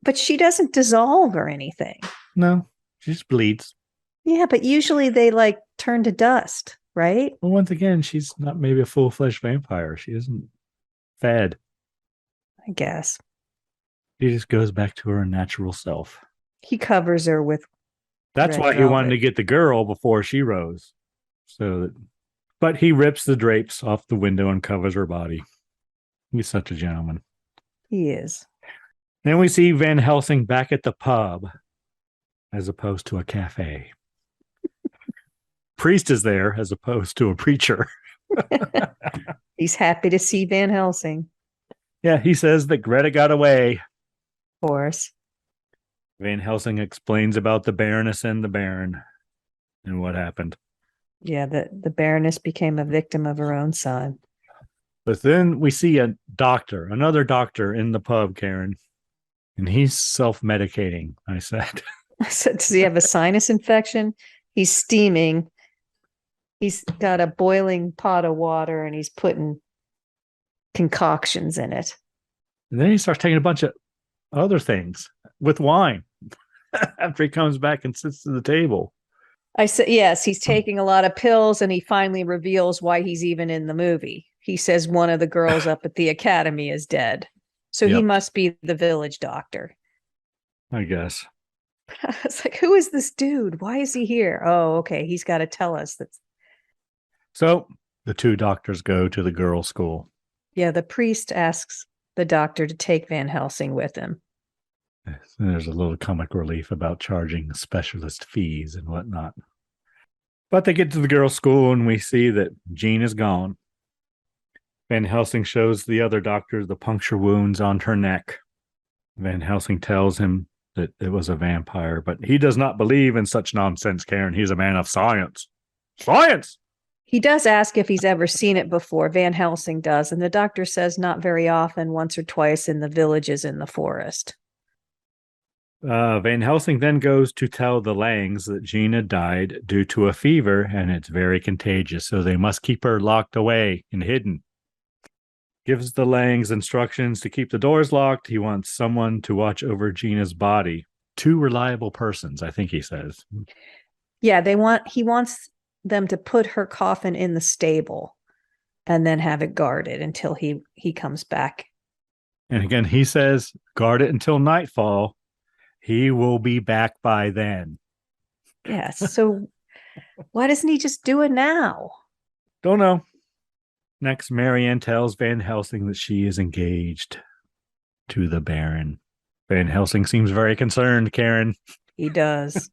Speaker 2: But she doesn't dissolve or anything.
Speaker 1: No, she just bleeds.
Speaker 2: Yeah, but usually they like turn to dust, right?
Speaker 1: Well, once again, she's not maybe a full-fledged vampire. She isn't fed.
Speaker 2: I guess.
Speaker 1: She just goes back to her natural self.
Speaker 2: He covers her with.
Speaker 1: That's
Speaker 2: red
Speaker 1: why he wanted
Speaker 2: velvet.
Speaker 1: to get the girl before she rose. But he rips the drapes off the window and covers her body. He's such a gentleman.
Speaker 2: He is.
Speaker 1: Then we see Van Helsing back at the pub as opposed to a cafe. Priest is there as opposed to a preacher.
Speaker 2: He's happy to see Van Helsing,
Speaker 1: Yeah, he says that Greta got away.
Speaker 2: of course.
Speaker 1: Van Helsing explains about the Baroness and the Baron and what happened.
Speaker 2: Yeah, the Baroness became a victim of her own son.
Speaker 1: But then we see another doctor in the pub, Karen, and he's self-medicating, I said.
Speaker 2: I said, does he have a sinus infection? He's steaming. He's got a boiling pot of water and he's putting concoctions in it.
Speaker 1: And then he starts taking a bunch of other things with wine after he comes back and sits at the table.
Speaker 2: I said, yes, he's taking a lot of pills and he finally reveals why he's even in the movie. He says one of the girls up at the academy is dead. So he
Speaker 1: Yep.
Speaker 2: must be the village doctor.
Speaker 1: I guess.
Speaker 2: I was like, who is this dude? Why is he here? Oh, okay. He's got to tell us that.
Speaker 1: So the two doctors go to the girls' school.
Speaker 2: Yeah, the priest asks the doctor to take Van Helsing with him.
Speaker 1: And there's a little comic relief about charging specialist fees and whatnot. But they get to the girls' school and we see that Jean is gone. Van Helsing shows the other doctor the puncture wounds on her neck. Van Helsing tells him that it was a vampire, but he does not believe in such nonsense, Karen. He's a man of science. Science!
Speaker 2: He does ask if he's ever seen it before. Van Helsing does. And the doctor says not very often, once or twice in the villages in the forest.
Speaker 1: Van Helsing then goes to tell the Langs that Jean had died due to a fever and it's very contagious, so they must keep her locked away and hidden. Gives the Langs instructions to keep the doors locked. He wants someone to watch over Gina's body. 2 reliable persons, I think he says.
Speaker 2: Yeah, he wants them to put her coffin in the stable and then have it guarded until he comes back.
Speaker 1: And again, he says, guard it until nightfall. He will be back by then.
Speaker 2: Yes. So why doesn't he just do it now?
Speaker 1: Don't know. Next, Marianne tells Van Helsing that she is engaged to the Baron. Van Helsing seems very concerned, Karen,
Speaker 2: He does.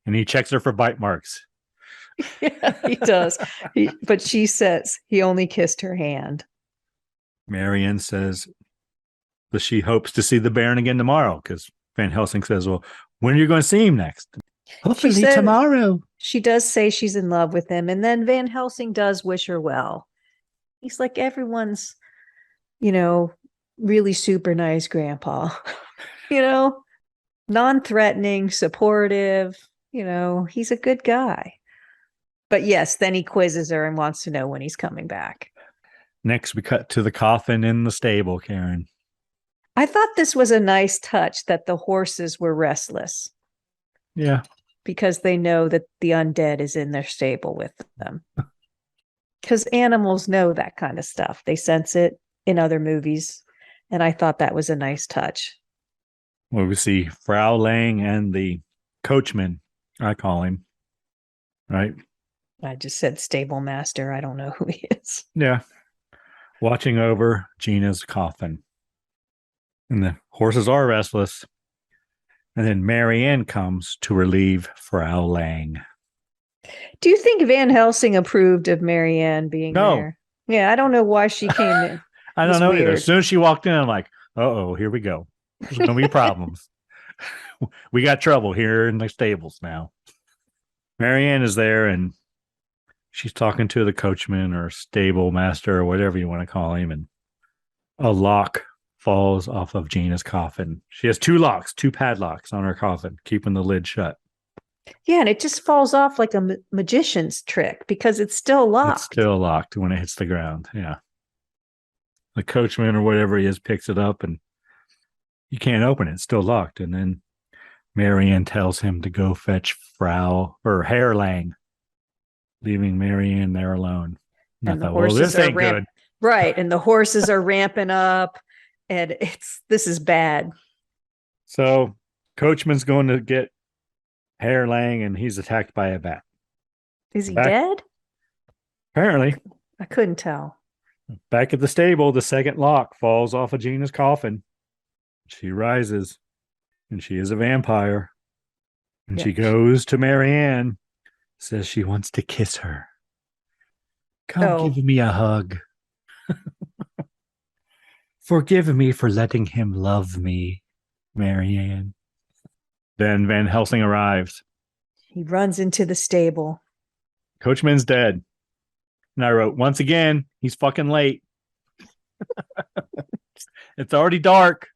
Speaker 1: and he checks her for bite marks.
Speaker 2: Yeah, he does. But she says he only kissed her hand.
Speaker 1: Marianne says that she hopes to see the Baron again tomorrow because Van Helsing says, well, when are you going to see him next? Hopefully
Speaker 2: said-
Speaker 1: tomorrow.
Speaker 2: She does say she's in love with him. And then Van Helsing does wish her well. He's like, everyone's, really super nice grandpa, non-threatening, supportive, he's a good guy. But yes, then he quizzes her and wants to know when he's coming back.
Speaker 1: Next, we cut to the coffin in the stable, Karen.
Speaker 2: I thought this was a nice touch that the horses were restless
Speaker 1: Yeah.
Speaker 2: because they know that the undead is in their stable with them. Because animals know that kind of stuff. They sense it in other movies. And I thought that was a nice touch.
Speaker 1: Well, we see Frau Lang and the coachman, I call him. right?
Speaker 2: I just said stable master. I don't know who he is.
Speaker 1: Yeah. Watching over Gina's coffin. And the horses are restless. And then Marianne comes to relieve Frau Lang.
Speaker 2: Do you think Van Helsing approved of Marianne being
Speaker 1: No.
Speaker 2: there? Yeah, I don't know why she came in.
Speaker 1: I
Speaker 2: It was
Speaker 1: don't know either.
Speaker 2: weird.
Speaker 1: As soon as she walked in, I'm like, uh-oh, here we go. There's going to be problems. We got trouble here in the stables now. Marianne is there, and she's talking to the coachman or stable master or whatever you want to call him, and a lock falls off of Gina's coffin. She has two padlocks on her coffin, keeping the lid shut.
Speaker 2: Yeah, and it just falls off like a magician's trick because it's still locked.
Speaker 1: It's still locked when it hits the ground. Yeah. The coachman or whatever he is picks it up, and you can't open it. It's still locked. And then Marianne tells him to go fetch Herr Lang, leaving Marianne there alone. And
Speaker 2: And
Speaker 1: I
Speaker 2: the
Speaker 1: thought, well,
Speaker 2: horses
Speaker 1: this
Speaker 2: are
Speaker 1: ain't good.
Speaker 2: Right, and the horses are ramping up, and this is bad.
Speaker 1: So Coachman's going to get Herr Lang, and he's attacked by a bat.
Speaker 2: Is he dead?
Speaker 1: Apparently.
Speaker 2: I couldn't tell.
Speaker 1: Back at the stable, the second lock falls off of Gina's coffin. She rises, and she is a vampire. And she goes to Marianne, says she wants to kiss her. Come give me a hug. Forgive me for letting him love me, Marianne. Then Van Helsing arrives.
Speaker 2: He runs into the stable.
Speaker 1: Coachman's dead. And I wrote, once again, he's fucking late. It's already dark.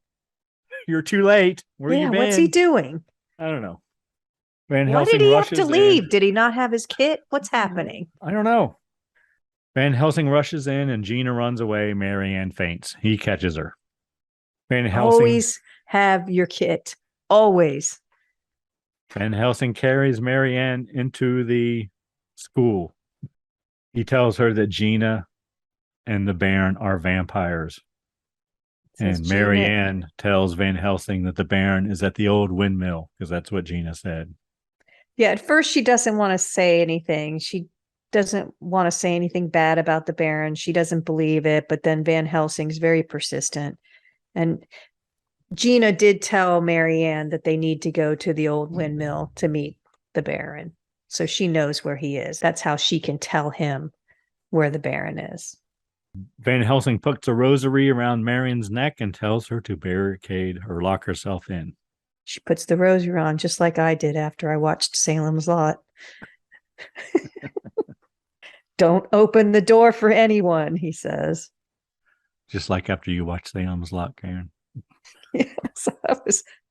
Speaker 1: You're too late. Where you been?
Speaker 2: What's he doing?
Speaker 1: I don't know. Van
Speaker 2: Why
Speaker 1: Helsing
Speaker 2: did he have to
Speaker 1: rushes
Speaker 2: leave?
Speaker 1: in.
Speaker 2: Did he not have his kit? What's happening?
Speaker 1: I don't know. Van Helsing rushes in and Gina runs away. Marianne faints. He catches her. Van Helsing.
Speaker 2: Always have your kit. Always.
Speaker 1: Van Helsing carries Marianne into the school. He tells her that Gina and the Baron are vampires. And Marianne tells Van Helsing that the Baron is at the old windmill, because that's what Gina said.
Speaker 2: Yeah, at first she doesn't want to say anything. She doesn't want to say anything bad about the Baron. She doesn't believe it, but then Van Helsing's very persistent. And Gina did tell Marianne that they need to go to the old windmill to meet the Baron. So she knows where he is. That's how she can tell him where the Baron is.
Speaker 1: Van Helsing puts a rosary around Marianne's neck and tells her to barricade or lock herself in.
Speaker 2: She puts the rosary on just like I did after I watched Salem's Lot. Don't open the door for anyone, he says.
Speaker 1: Just like after you watched Salem's Lot, Karen.
Speaker 2: Yes,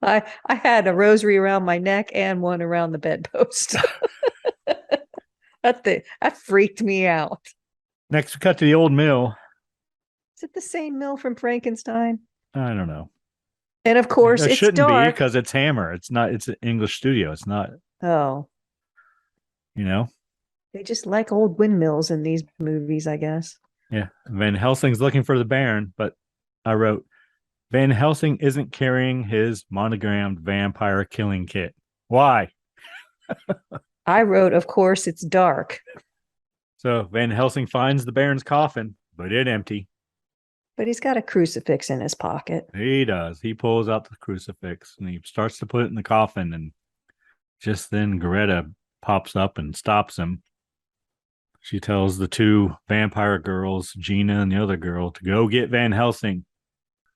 Speaker 2: I had a rosary around my neck and one around the bedpost. That freaked me out.
Speaker 1: Next, we cut to the old mill.
Speaker 2: Is it the same mill from Frankenstein?
Speaker 1: I don't know.
Speaker 2: And of course,
Speaker 1: it
Speaker 2: it's
Speaker 1: shouldn't
Speaker 2: dark.
Speaker 1: be because it's Hammer. It's not. It's an English studio. It's not.
Speaker 2: Oh,
Speaker 1: you know,
Speaker 2: they just like old windmills in these movies, I guess.
Speaker 1: Yeah, Van Helsing's looking for the Baron, but I wrote Van Helsing isn't carrying his monogrammed vampire killing kit. Why?
Speaker 2: I wrote, of course, it's dark.
Speaker 1: So Van Helsing finds the Baron's coffin, but it's empty.
Speaker 2: But he's got a crucifix in his pocket.
Speaker 1: He does. He pulls out the crucifix and he starts to put it in the coffin. And just then Greta pops up and stops him. She tells the two vampire girls, Gina and the other girl, to go get Van Helsing.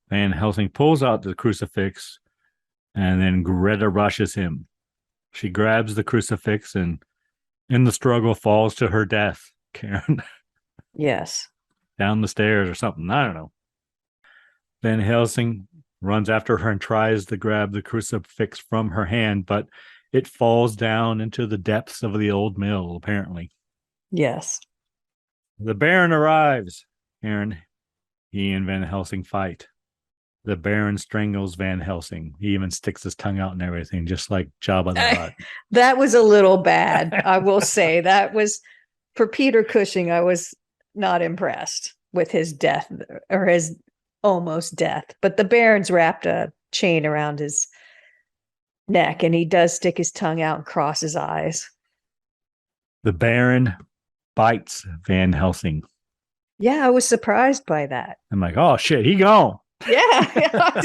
Speaker 1: Van Helsing pulls out the crucifix and then Greta rushes him. She grabs the crucifix and in the struggle falls to her death, Karen.
Speaker 2: Yes.
Speaker 1: Down the stairs or something. I don't know. Van Helsing runs after her and tries to grab the crucifix from her hand, but it falls down into the depths of the old mill, apparently.
Speaker 2: Yes.
Speaker 1: The Baron arrives. Aaron, he and Van Helsing fight. The Baron strangles Van Helsing. He even sticks his tongue out and everything, just like Jabba the Hutt.
Speaker 2: That was a little bad, I will say. That was, for Peter Cushing, I was not impressed with his death or his almost death. But the Baron's wrapped a chain around his neck and he does stick his tongue out and cross his eyes.
Speaker 1: The Baron bites Van Helsing.
Speaker 2: Yeah, I was surprised by that.
Speaker 1: I'm like, oh shit, he gone.
Speaker 2: Yeah.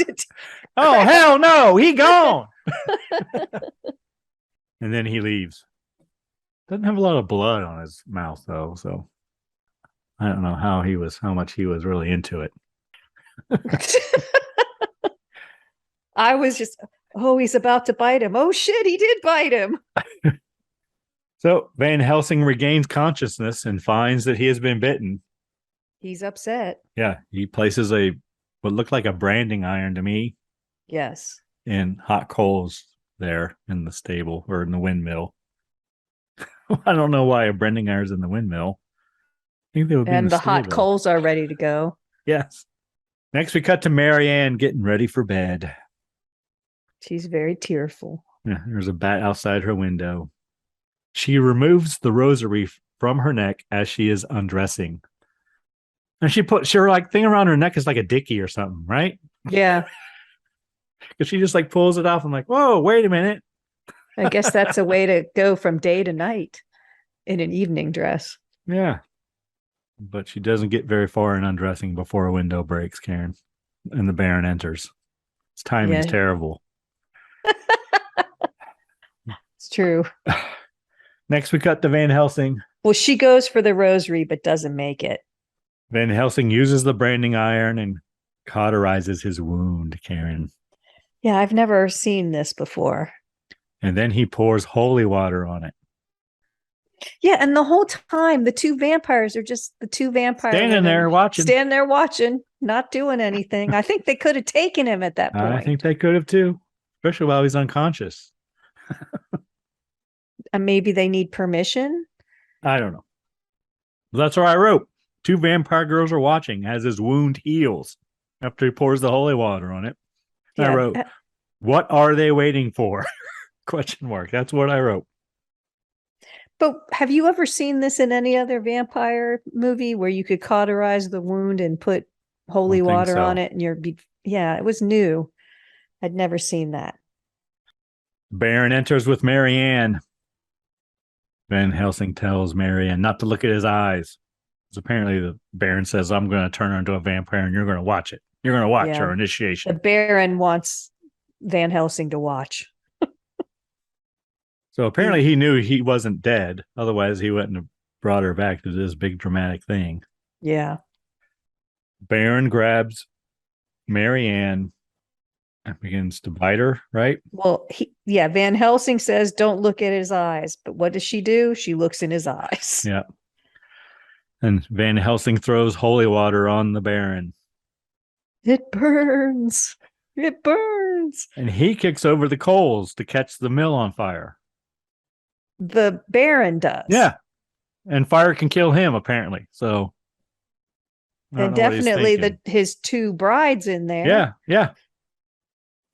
Speaker 1: Oh, hell no, he gone. And then he leaves. Doesn't have a lot of blood on his mouth though, so I don't know how much he was really into it.
Speaker 2: I was just, oh, he's about to bite him. Oh shit, he did bite him.
Speaker 1: So Van Helsing regains consciousness and finds that he has been bitten.
Speaker 2: He's upset.
Speaker 1: Yeah, he places what looked like a branding iron to me
Speaker 2: Yes.
Speaker 1: in hot coals there in the stable or in the windmill. I don't know why a branding iron's in the windmill. I think they would be in
Speaker 2: And the hot
Speaker 1: stable.
Speaker 2: coals are ready to go.
Speaker 1: Yes. Next, we cut to Marianne getting ready for bed.
Speaker 2: She's very tearful.
Speaker 1: Yeah, there's a bat outside her window. She removes the rosary from her neck as she is undressing. And her like thing around her neck is like a dickie or something, right?
Speaker 2: Yeah.
Speaker 1: Because she just like pulls it off. I'm like, whoa, wait a minute.
Speaker 2: I guess that's a way to go from day to night in an evening dress.
Speaker 1: Yeah. But she doesn't get very far in undressing before a window breaks, Karen. And the Baron enters. His timing is terrible.
Speaker 2: It's true.
Speaker 1: Next, we cut to Van Helsing.
Speaker 2: Well, she goes for the rosary, but doesn't make it.
Speaker 1: Van Helsing uses the branding iron and cauterizes his wound, Karen.
Speaker 2: Yeah, I've never seen this before.
Speaker 1: And then he pours holy water on it.
Speaker 2: Yeah, and the whole time, the two vampires are just the two vampires
Speaker 1: Standing there watching,
Speaker 2: not doing anything. I think they could have taken him at that point.
Speaker 1: I think they could have too, especially while he's unconscious.
Speaker 2: And maybe they need permission.
Speaker 1: I don't know. That's what I wrote. Two vampire girls are watching as his wound heals after he pours the holy water on it. Yeah. I wrote, what are they waiting for? ? That's what I wrote.
Speaker 2: But have you ever seen this in any other vampire movie where you could cauterize the wound and put holy water on it? And it was new. I'd never seen that.
Speaker 1: Baron enters with Marianne. Van Helsing tells Marianne not to look at his eyes. Because apparently the Baron says, I'm going to turn her into a vampire and you're going to watch it. You're going to watch her initiation.
Speaker 2: The Baron wants Van Helsing to watch.
Speaker 1: So apparently he knew he wasn't dead. Otherwise, he wouldn't have brought her back to this big dramatic thing.
Speaker 2: Yeah.
Speaker 1: Baron grabs Marianne and begins to bite her, right?
Speaker 2: Well, Van Helsing says, don't look at his eyes. But what does she do? She looks in his eyes.
Speaker 1: Yeah. And Van Helsing throws holy water on the Baron.
Speaker 2: It burns. It burns.
Speaker 1: And he kicks over the coals to catch the mill on fire.
Speaker 2: The Baron does.
Speaker 1: Yeah. And fire can kill him, apparently. So.
Speaker 2: And definitely his two brides in there.
Speaker 1: Yeah. Yeah.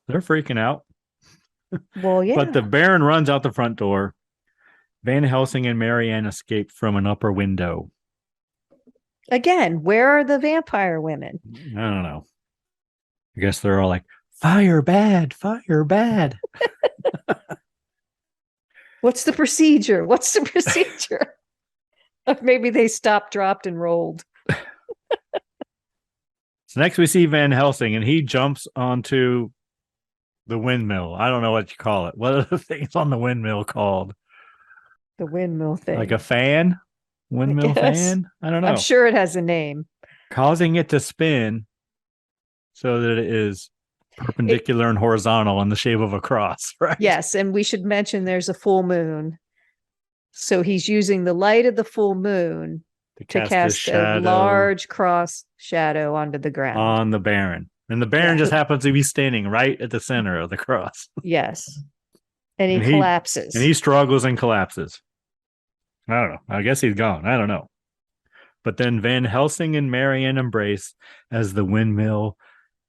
Speaker 1: They're freaking out.
Speaker 2: Well, yeah.
Speaker 1: But the Baron runs out the front door. Van Helsing and Marianne escape from an upper window.
Speaker 2: Again, where are the vampire women?
Speaker 1: I don't know. I guess they're all like, fire bad, fire bad.
Speaker 2: What's the procedure? What's the procedure? Maybe they stopped, dropped, and rolled.
Speaker 1: So next we see Van Helsing, and he jumps onto the windmill. I don't know what you call it. What are the things on the windmill called?
Speaker 2: The windmill thing.
Speaker 1: Like a fan? Windmill fan? I don't know.
Speaker 2: I'm sure it has a name.
Speaker 1: Causing it to spin so that it is perpendicular and horizontal in the shape of a cross, right?
Speaker 2: Yes, and we should mention there's a full moon. So he's using the light of the full moon to cast a large cross shadow onto the ground.
Speaker 1: On the Baron. And the Baron just happens to be standing right at the center of the cross.
Speaker 2: Yes. And he collapses.
Speaker 1: And he struggles and collapses. I don't know. I guess he's gone. I don't know. But then Van Helsing and Marianne embrace as the windmill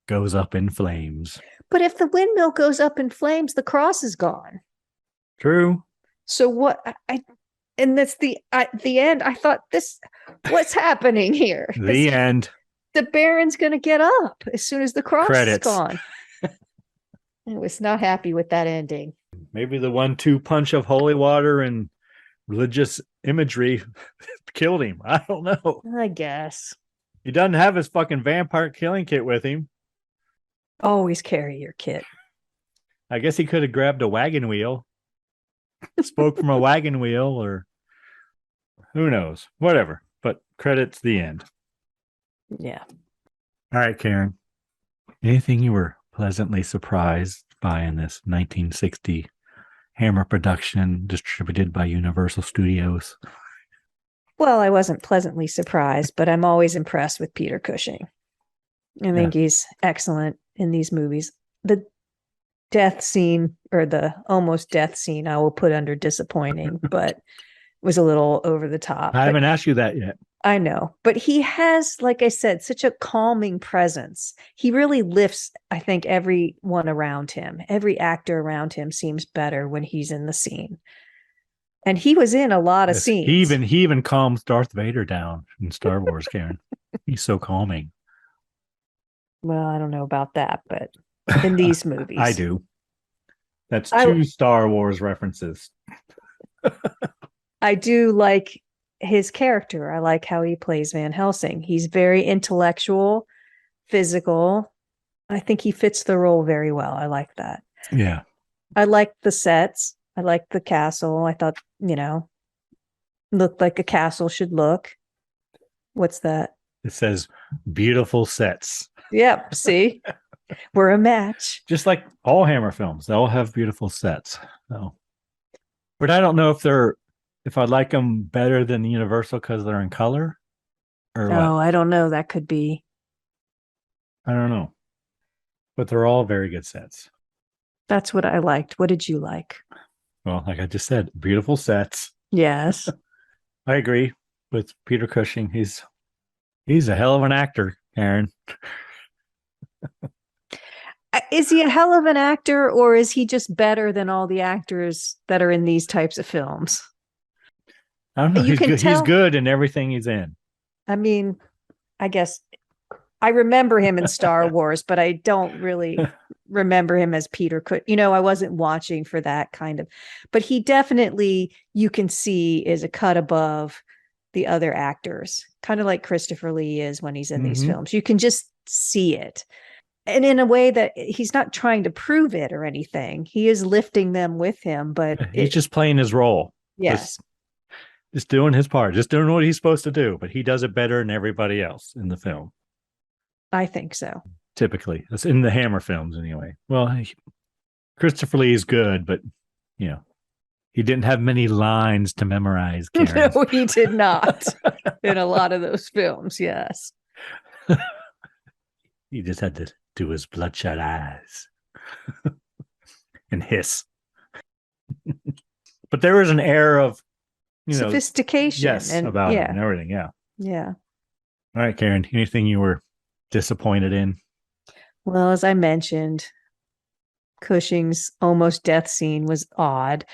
Speaker 1: goes up in flames.
Speaker 2: But if the windmill goes up in flames, the cross is gone.
Speaker 1: True.
Speaker 2: So what? And that's the end. I thought what's happening here?
Speaker 1: The end.
Speaker 2: The Baron's going to get up as soon as the cross
Speaker 1: Credits.
Speaker 2: is gone. I was not happy with that ending.
Speaker 1: Maybe the 1-2 punch of holy water and religious imagery killed him. I don't know.
Speaker 2: I guess.
Speaker 1: He doesn't have his fucking vampire killing kit with him.
Speaker 2: Always carry your kit.
Speaker 1: I guess he could have grabbed a wagon wheel, spoke from a wagon wheel, or who knows, whatever. But credits the end.
Speaker 2: Yeah.
Speaker 1: All right, Karen. Anything you were pleasantly surprised by in this 1960 Hammer production distributed by Universal Studios?
Speaker 2: Well, I wasn't pleasantly surprised, but I'm always impressed with Peter Cushing. I think he's excellent in these movies. The death scene, or the almost death scene, I will put under disappointing, but was a little over the top.
Speaker 1: I haven't asked you that yet.
Speaker 2: I know, but he has, like I said, such a calming presence. He really lifts, I think, everyone around him. Every actor around him seems better when he's in the scene. And he was in a lot of scenes.
Speaker 1: He even calms Darth Vader down in Star Wars, Karen. He's so calming.
Speaker 2: Well, I don't know about that, but in these movies.
Speaker 1: I do. That's two Star Wars references.
Speaker 2: I do like his character. I like how he plays Van Helsing. He's very intellectual, physical. I think he fits the role very well. I like that.
Speaker 1: Yeah.
Speaker 2: I like the sets. I like the castle. I thought, looked like a castle should look. What's that?
Speaker 1: It says beautiful sets.
Speaker 2: Yep. See, we're a match.
Speaker 1: Just like all Hammer films, they all have beautiful sets. So, but I don't know if I like them better than Universal because they're in color, or what.
Speaker 2: I don't know. That could be.
Speaker 1: I don't know, but they're all very good sets.
Speaker 2: That's what I liked. What did you like?
Speaker 1: Well, like I just said, beautiful sets.
Speaker 2: Yes,
Speaker 1: I agree with Peter Cushing. He's a hell of an actor, Aaron.
Speaker 2: Is he a hell of an actor, or is he just better than all the actors that are in these types of films?
Speaker 1: I don't know. He's good in everything he's in.
Speaker 2: I mean, I guess I remember him in Star Wars, but I don't really remember him as Peter Cushing. I wasn't watching for that kind of, but he definitely, you can see, is a cut above the other actors, kind of like Christopher Lee is when he's in these films. You can just see it. And in a way that he's not trying to prove it or anything. He is lifting them with him, but
Speaker 1: he's just playing his role.
Speaker 2: Yes.
Speaker 1: Just doing his part, just doing what he's supposed to do, but he does it better than everybody else in the film.
Speaker 2: I think so.
Speaker 1: Typically, that's in the Hammer films anyway. Well, Christopher Lee is good, but he didn't have many lines to memorize. Karen.
Speaker 2: No, he did not in a lot of those films. Yes.
Speaker 1: He just had to do his bloodshot eyes and hiss. But there was an air of
Speaker 2: sophistication,
Speaker 1: about him and everything. Yeah. All right, Karen. Anything you were disappointed in?
Speaker 2: Well, as I mentioned, Cushing's almost death scene was odd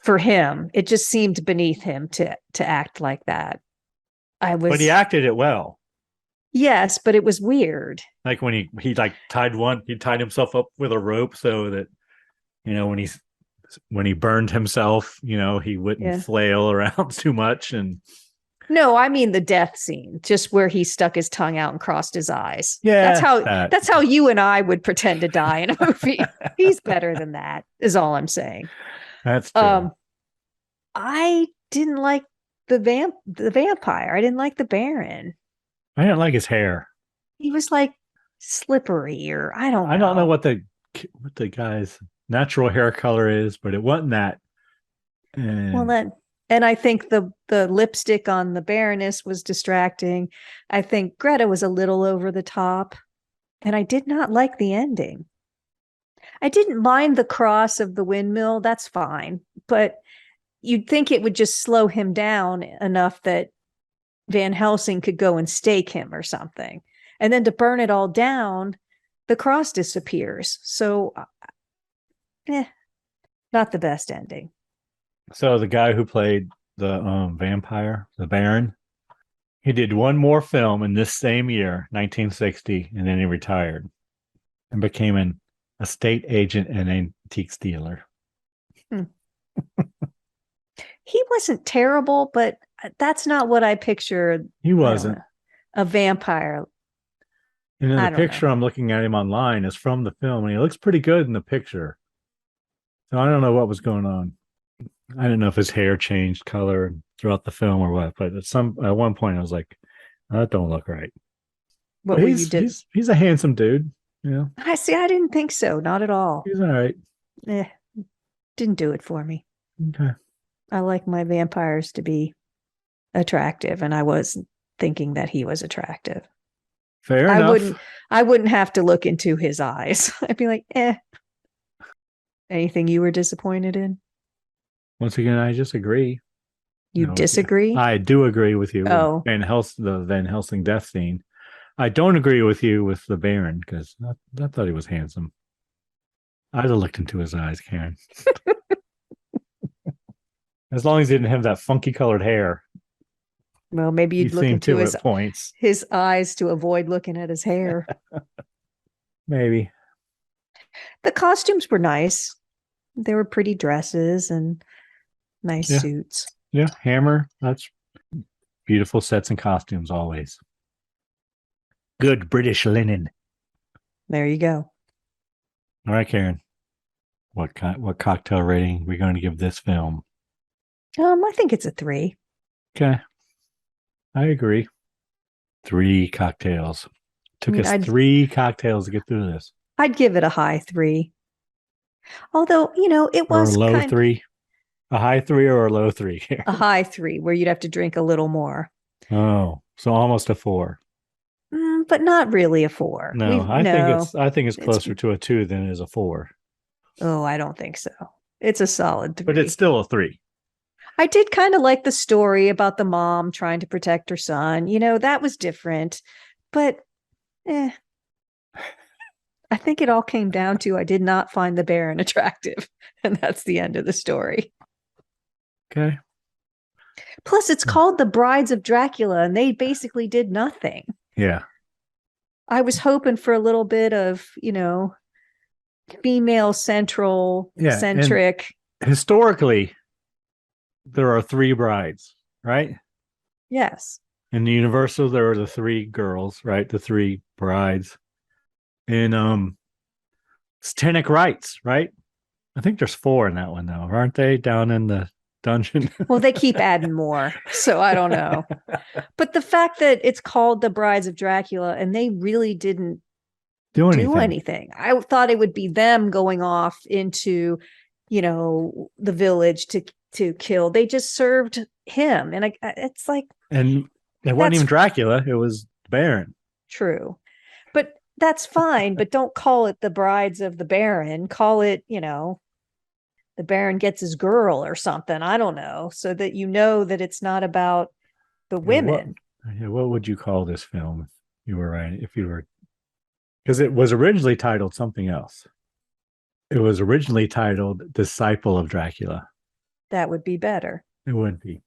Speaker 2: for him. It just seemed beneath him to act like that. But he acted it well. Yes, but it was weird. Like when he tied himself up with a rope so that when he burned himself, he wouldn't flail around too much. And no, I mean the death scene, just where he stuck his tongue out and crossed his eyes. Yeah, that's how you and I would pretend to die in a movie. He's better than that, is all I'm saying. That's true. I didn't like the vampire. I didn't like the Baron. I didn't like his hair. He was like slippery, or I don't know what the guy's natural hair color is, but it wasn't that. And I think the lipstick on the Baroness was distracting. I think Greta was a little over the top, and I did not like the ending. I didn't mind the cross of the windmill. That's fine, but you'd think it would just slow him down enough that Van Helsing could go and stake him or something. And then to burn it all down, the cross disappears. So, not the best ending. So the guy who played the vampire, the Baron, he did one more film in this same year, 1960, and then he retired and became an estate agent and antique dealer. He wasn't terrible, but that's not what I pictured.
Speaker 1: He wasn't.
Speaker 2: A vampire.
Speaker 1: And then
Speaker 2: I
Speaker 1: the
Speaker 2: don't
Speaker 1: picture
Speaker 2: know.
Speaker 1: I'm looking at him online is from the film, and he looks pretty good in the picture. So I don't know what was going on. I don't know if his hair changed color throughout the film or what, but at one point I was like, that don't look right.
Speaker 2: What
Speaker 1: But
Speaker 2: were you did?
Speaker 1: he's a handsome dude. Yeah,
Speaker 2: I see. I didn't think so. Not at all.
Speaker 1: he's all right.
Speaker 2: Eh, didn't do it for me.
Speaker 1: Okay.
Speaker 2: I like my vampires to be attractive, and I was thinking that he was attractive.
Speaker 1: Fair enough.
Speaker 2: I wouldn't have to look into his eyes. I'd be like, eh. Anything you were disappointed in?
Speaker 1: Once again, I just agree.
Speaker 2: You disagree?
Speaker 1: I do agree with you.
Speaker 2: Oh.
Speaker 1: The Van Helsing death scene. I don't agree with you with the Baron because I thought he was handsome. I'd have looked into his eyes, Karen. As long as he didn't have that funky colored hair.
Speaker 2: Well, maybe you'd look into his eyes to avoid looking at his hair.
Speaker 1: Maybe.
Speaker 2: The costumes were nice. They were pretty dresses and nice suits.
Speaker 1: Yeah, Hammer. That's beautiful sets and costumes always. Good British linen.
Speaker 2: There you go.
Speaker 1: All right, Karen. What cocktail rating are we going to give this film?
Speaker 2: I think it's a 3.
Speaker 1: Okay. I agree. 3 cocktails. Took us 3 cocktails to get through this.
Speaker 2: I'd give it a high 3. Although, it was
Speaker 1: a low 3. A high 3 or a low 3?
Speaker 2: A high 3 where you'd have to drink a little more.
Speaker 1: Oh, so almost a 4.
Speaker 2: But not really a 4.
Speaker 1: No, I think it's closer to a 2 than it is a 4.
Speaker 2: Oh, I don't think so. It's a solid 3.
Speaker 1: But it's still a 3.
Speaker 2: I did kind of like the story about the mom trying to protect her son. That was different. But I think it all came down to I did not find the Baron attractive. And that's the end of the story.
Speaker 1: Okay.
Speaker 2: Plus, it's called the Brides of Dracula, and they basically did nothing.
Speaker 1: Yeah.
Speaker 2: I was hoping for a little bit of, female centric.
Speaker 1: Historically, there are 3 brides, right?
Speaker 2: Yes.
Speaker 1: In the Universal, there are the 3 girls, right? The 3 brides. In Satanic Rites, right? I think there's 4 in that one, though, aren't they? Down in the dungeon.
Speaker 2: Well, they keep adding more, so I don't know. But the fact that it's called the Brides of Dracula and they really didn't do anything. I thought it would be them going off into, the village to kill. They just served him, and it's like,
Speaker 1: and it wasn't even Dracula; it was Baron.
Speaker 2: True, but that's fine. But don't call it the Brides of the Baron. Call it, the Baron gets his girl or something. I don't know, so that that it's not about the women.
Speaker 1: What would you call this film? You were right. If you were, because it was originally titled something else. It was originally titled Disciple of Dracula.
Speaker 2: That would be better.
Speaker 1: It would be.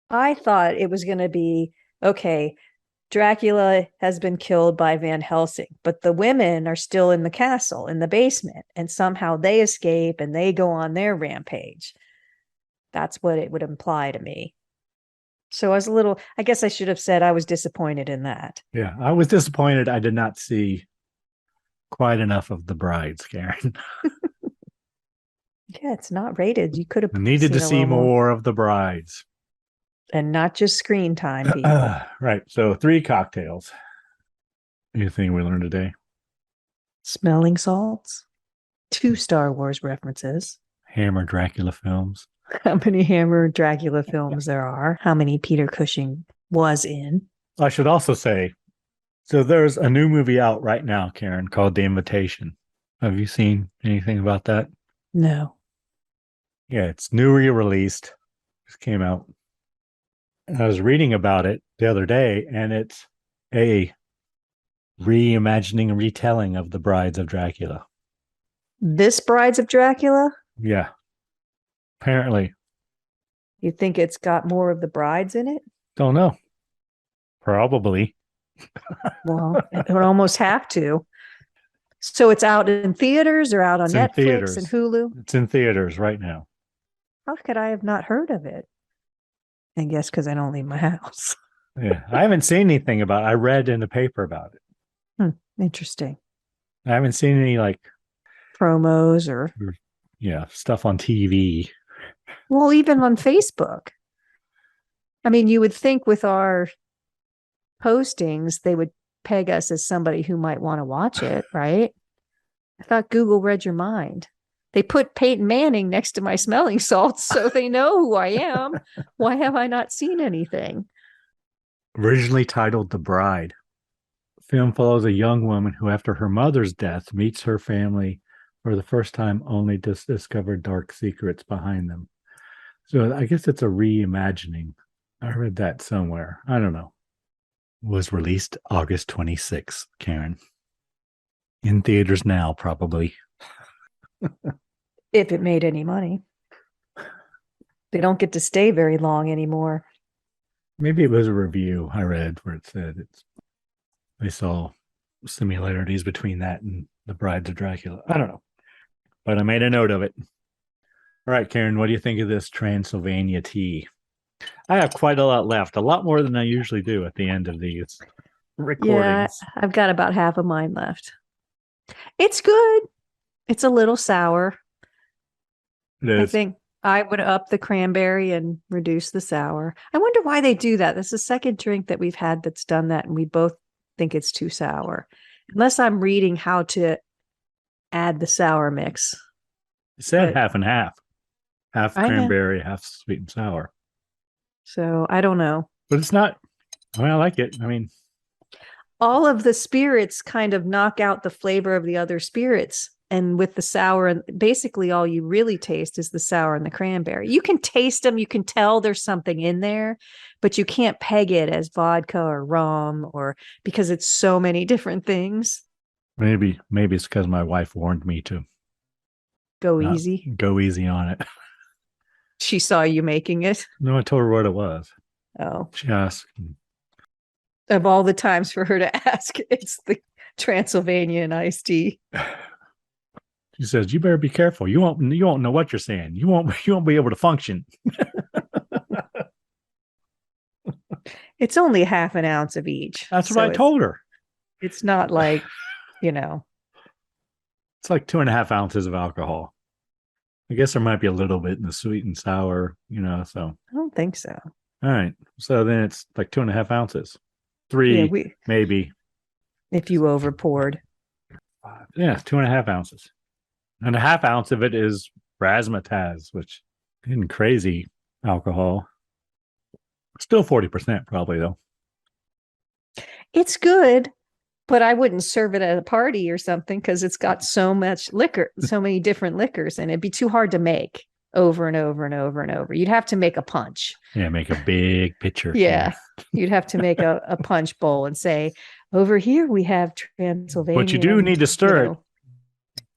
Speaker 2: I thought it was going to be, okay, Dracula has been killed by Van Helsing, but the women are still in the castle, in the basement, and somehow they escape and they go on their rampage. That's what it would imply to me. So I guess I should have said I was disappointed in that.
Speaker 1: Yeah, I was disappointed. I did not see quite enough of the brides, Karen.
Speaker 2: Yeah, it's not rated. You could have
Speaker 1: needed to see more of the brides.
Speaker 2: And not just screen time, people.
Speaker 1: Right. So 3 cocktails. Anything we learned today?
Speaker 2: Smelling salts. 2 Star Wars references.
Speaker 1: Hammer Dracula films.
Speaker 2: How many Hammer Dracula films there are. How many Peter Cushing was in.
Speaker 1: I should also say, so there's a new movie out right now, Karen, called The Invitation. Have you seen anything about that?
Speaker 2: No.
Speaker 1: Yeah, it's newly released. Just came out. And I was reading about it the other day, and it's a reimagining and retelling of the Brides of Dracula.
Speaker 2: This Brides of Dracula?
Speaker 1: Yeah. Apparently.
Speaker 2: You think it's got more of the brides in it?
Speaker 1: Don't know. Probably.
Speaker 2: Well, it would almost have to. So it's out in theaters or out on Netflix and Hulu?
Speaker 1: It's in theaters right now.
Speaker 2: How could I have not heard of it? I guess because I don't leave my house.
Speaker 1: Yeah, I haven't seen anything about it. I read in the paper about it.
Speaker 2: Interesting.
Speaker 1: I haven't seen any
Speaker 2: Promos or
Speaker 1: stuff on TV.
Speaker 2: well, even on Facebook. I mean, you would think with our postings, they would peg us as somebody who might want to watch it, right? I thought Google read your mind. They put Peyton Manning next to my smelling salts so they know who I am. Why have I not seen anything?
Speaker 1: Originally titled The Bride, the film follows a young woman who, after her mother's death, meets her family for the first time only to discover dark secrets behind them. So I guess it's a reimagining. I read that somewhere. I don't know. Was released August 26th, Karen. In theaters now, probably.
Speaker 2: If it made any money. They don't get to stay very long anymore.
Speaker 1: Maybe it was a review I read where it said they saw similarities between that and the Brides of Dracula. I don't know. But I made a note of it. All right, Karen, what do you think of this Transylvania tea? I have quite a lot left, a lot more than I usually do at the end of these recordings.
Speaker 2: Yeah, I've got about half of mine left. It's good. It's a little sour.
Speaker 1: It is.
Speaker 2: I think I would up the cranberry and reduce the sour. I wonder why they do that. That's the second drink that we've had that's done that, and we both think it's too sour. Unless I'm reading how to add the sour mix.
Speaker 1: It said half and half. Half
Speaker 2: I know.
Speaker 1: cranberry, half sweet and sour.
Speaker 2: So I don't know.
Speaker 1: But it's not, I like it. I mean,
Speaker 2: all of the spirits kind of knock out the flavor of the other spirits. And with the sour, and basically all you really taste is the sour and the cranberry. You can taste them. You can tell there's something in there, but you can't peg it as vodka or rum or because it's so many different things.
Speaker 1: maybe it's because my wife warned me to
Speaker 2: Go easy.
Speaker 1: Go easy on it.
Speaker 2: She saw you making it.
Speaker 1: No, I told her what it was.
Speaker 2: Oh,
Speaker 1: She asked.
Speaker 2: of all the times for her to ask, it's the Transylvania Iced Tea.
Speaker 1: She says, "You better be careful. You won't know what you're saying. You won't be able to function."
Speaker 2: It's only half an ounce of each.
Speaker 1: That's what I told her.
Speaker 2: It's not like,
Speaker 1: It's like 2.5 ounces of alcohol. I guess there might be a little bit in the sweet and sour, so.
Speaker 2: I don't think so.
Speaker 1: All right. So then it's like 2.5 ounces. 3, maybe.
Speaker 2: If you over poured.
Speaker 1: 5. Yeah, 2.5 ounces. And a half ounce of it is razzmatazz, which isn't crazy alcohol. Still 40% probably, though.
Speaker 2: It's good, but I wouldn't serve it at a party or something because it's got so much liquor, so many different liquors, and it'd be too hard to make over and over and over and over. You'd have to make a punch.
Speaker 1: Yeah, make a big pitcher.
Speaker 2: Yeah, you'd have to make a punch bowl and say, over here we have Transylvania.
Speaker 1: But you do need to stir it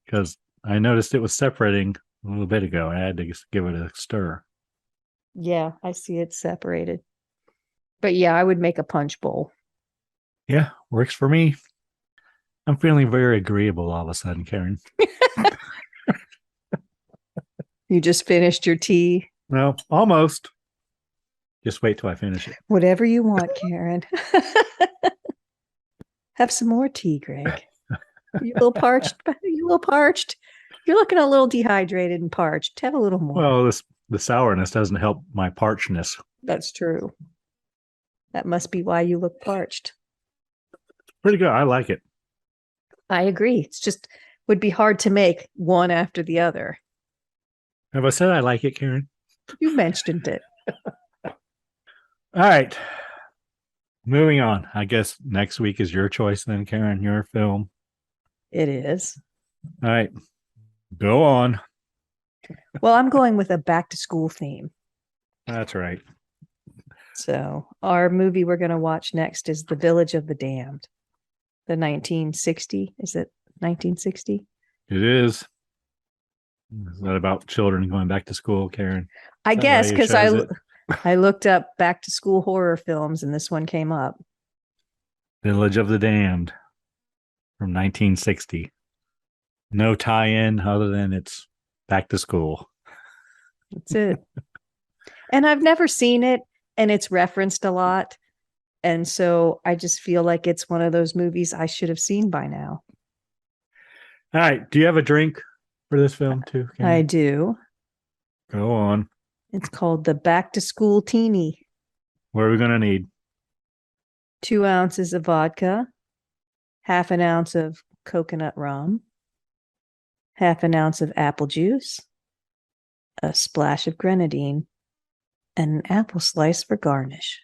Speaker 1: because I noticed it was separating a little bit ago. I had to just give it a stir.
Speaker 2: Yeah, I see it separated. But yeah, I would make a punch bowl.
Speaker 1: Yeah, works for me. I'm feeling very agreeable all of a sudden, Karen.
Speaker 2: You just finished your tea?
Speaker 1: No, almost. Just wait till I finish it.
Speaker 2: Whatever you want, Karen. Have some more tea, Greg. You a little parched? You're looking a little dehydrated and parched. Have a little more.
Speaker 1: Well, the sourness doesn't help my parchness.
Speaker 2: That's true. That must be why you look parched.
Speaker 1: Pretty good. I like it.
Speaker 2: I agree. It's just would be hard to make one after the other.
Speaker 1: Have I said I like it, Karen?
Speaker 2: You mentioned it.
Speaker 1: All right. Moving on. I guess next week is your choice then, Karen, your film.
Speaker 2: It is.
Speaker 1: All right. Go on.
Speaker 2: Well, I'm going with a back to school theme.
Speaker 1: That's right.
Speaker 2: So our movie we're going to watch next is The Village of the Damned. The 1960. Is it 1960?
Speaker 1: It is. Is that about children going back to school, Karen?
Speaker 2: I guess because I looked up back to school horror films and this one came up.
Speaker 1: Village of the Damned from 1960. No tie-in other than it's back to school.
Speaker 2: That's it. And I've never seen it. and it's referenced a lot. And so I just feel like it's one of those movies I should have seen by now.
Speaker 1: All right. Do you have a drink for this film too? Karen?
Speaker 2: I do.
Speaker 1: Go on.
Speaker 2: It's called the Back to School Teeny.
Speaker 1: What are we going to need?
Speaker 2: 2 ounces of vodka, half an ounce of coconut rum, half an ounce of apple juice, a splash of grenadine, and an apple slice for garnish.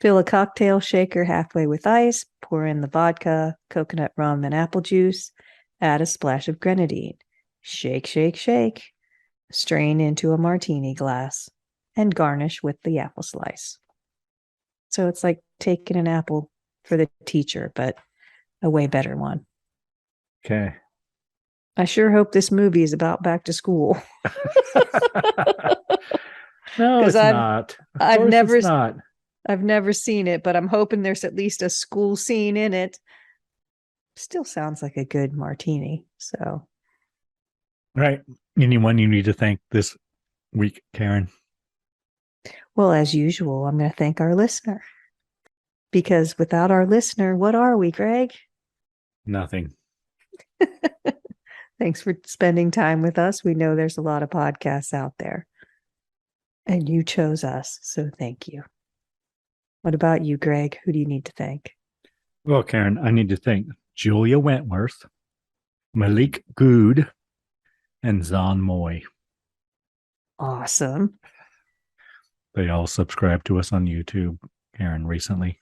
Speaker 2: Fill a cocktail shaker halfway with ice, pour in the vodka, coconut rum, and apple juice, add a splash of grenadine. Shake, shake, shake. Strain into a martini glass and garnish with the apple slice. So it's like taking an apple for the teacher, but a way better one.
Speaker 1: Okay.
Speaker 2: I sure hope this movie is about back to school.
Speaker 1: No, it's not.
Speaker 2: I've never
Speaker 1: it's not.
Speaker 2: I've never seen it, but I'm hoping there's at least a school scene in it. Still sounds like a good martini. So,
Speaker 1: Right. Anyone you need to thank this week, Karen?
Speaker 2: well, as usual, I'm going to thank our listener. Because without our listener, what are we, Greg?
Speaker 1: Nothing.
Speaker 2: Thanks for spending time with us. We know there's a lot of podcasts out there. And you chose us, so thank you. What about you, Greg? Who do you need to thank?
Speaker 1: Well, Karen, I need to thank Julia Wentworth, Malik Good, and Zon Moy.
Speaker 2: Awesome.
Speaker 1: They all subscribed to us on YouTube, Karen, recently.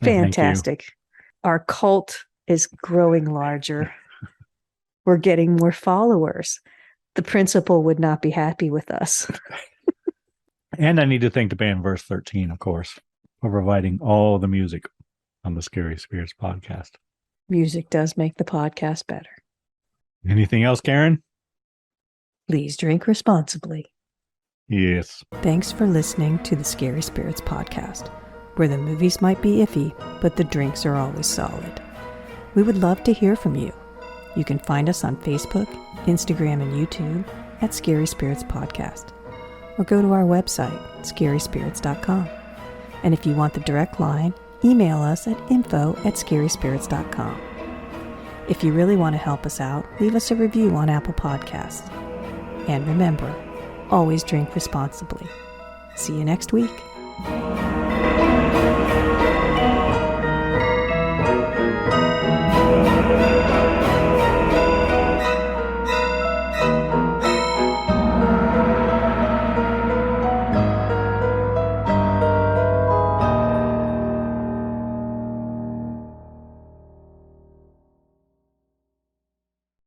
Speaker 1: And thank you.
Speaker 2: Fantastic. Our cult is growing larger. We're getting more followers. The principal would not be happy with us.
Speaker 1: And I need to thank the band Verse 13, of course, for providing all the music on the Scary Spirits podcast.
Speaker 2: Music does make the podcast better.
Speaker 1: Anything else, Karen?
Speaker 2: Please drink responsibly.
Speaker 1: Yes.
Speaker 2: Thanks for listening to the Scary Spirits podcast, where the movies might be iffy, but the drinks are always solid. We would love to hear from you. You can find us on Facebook, Instagram, and YouTube at Scary Spirits Podcast, or go to our website, scaryspirits.com. And if you want the direct line, email us at info@scaryspirits.com. If you really want to help us out, leave us a review on Apple Podcasts. And remember, always drink responsibly. See you next week.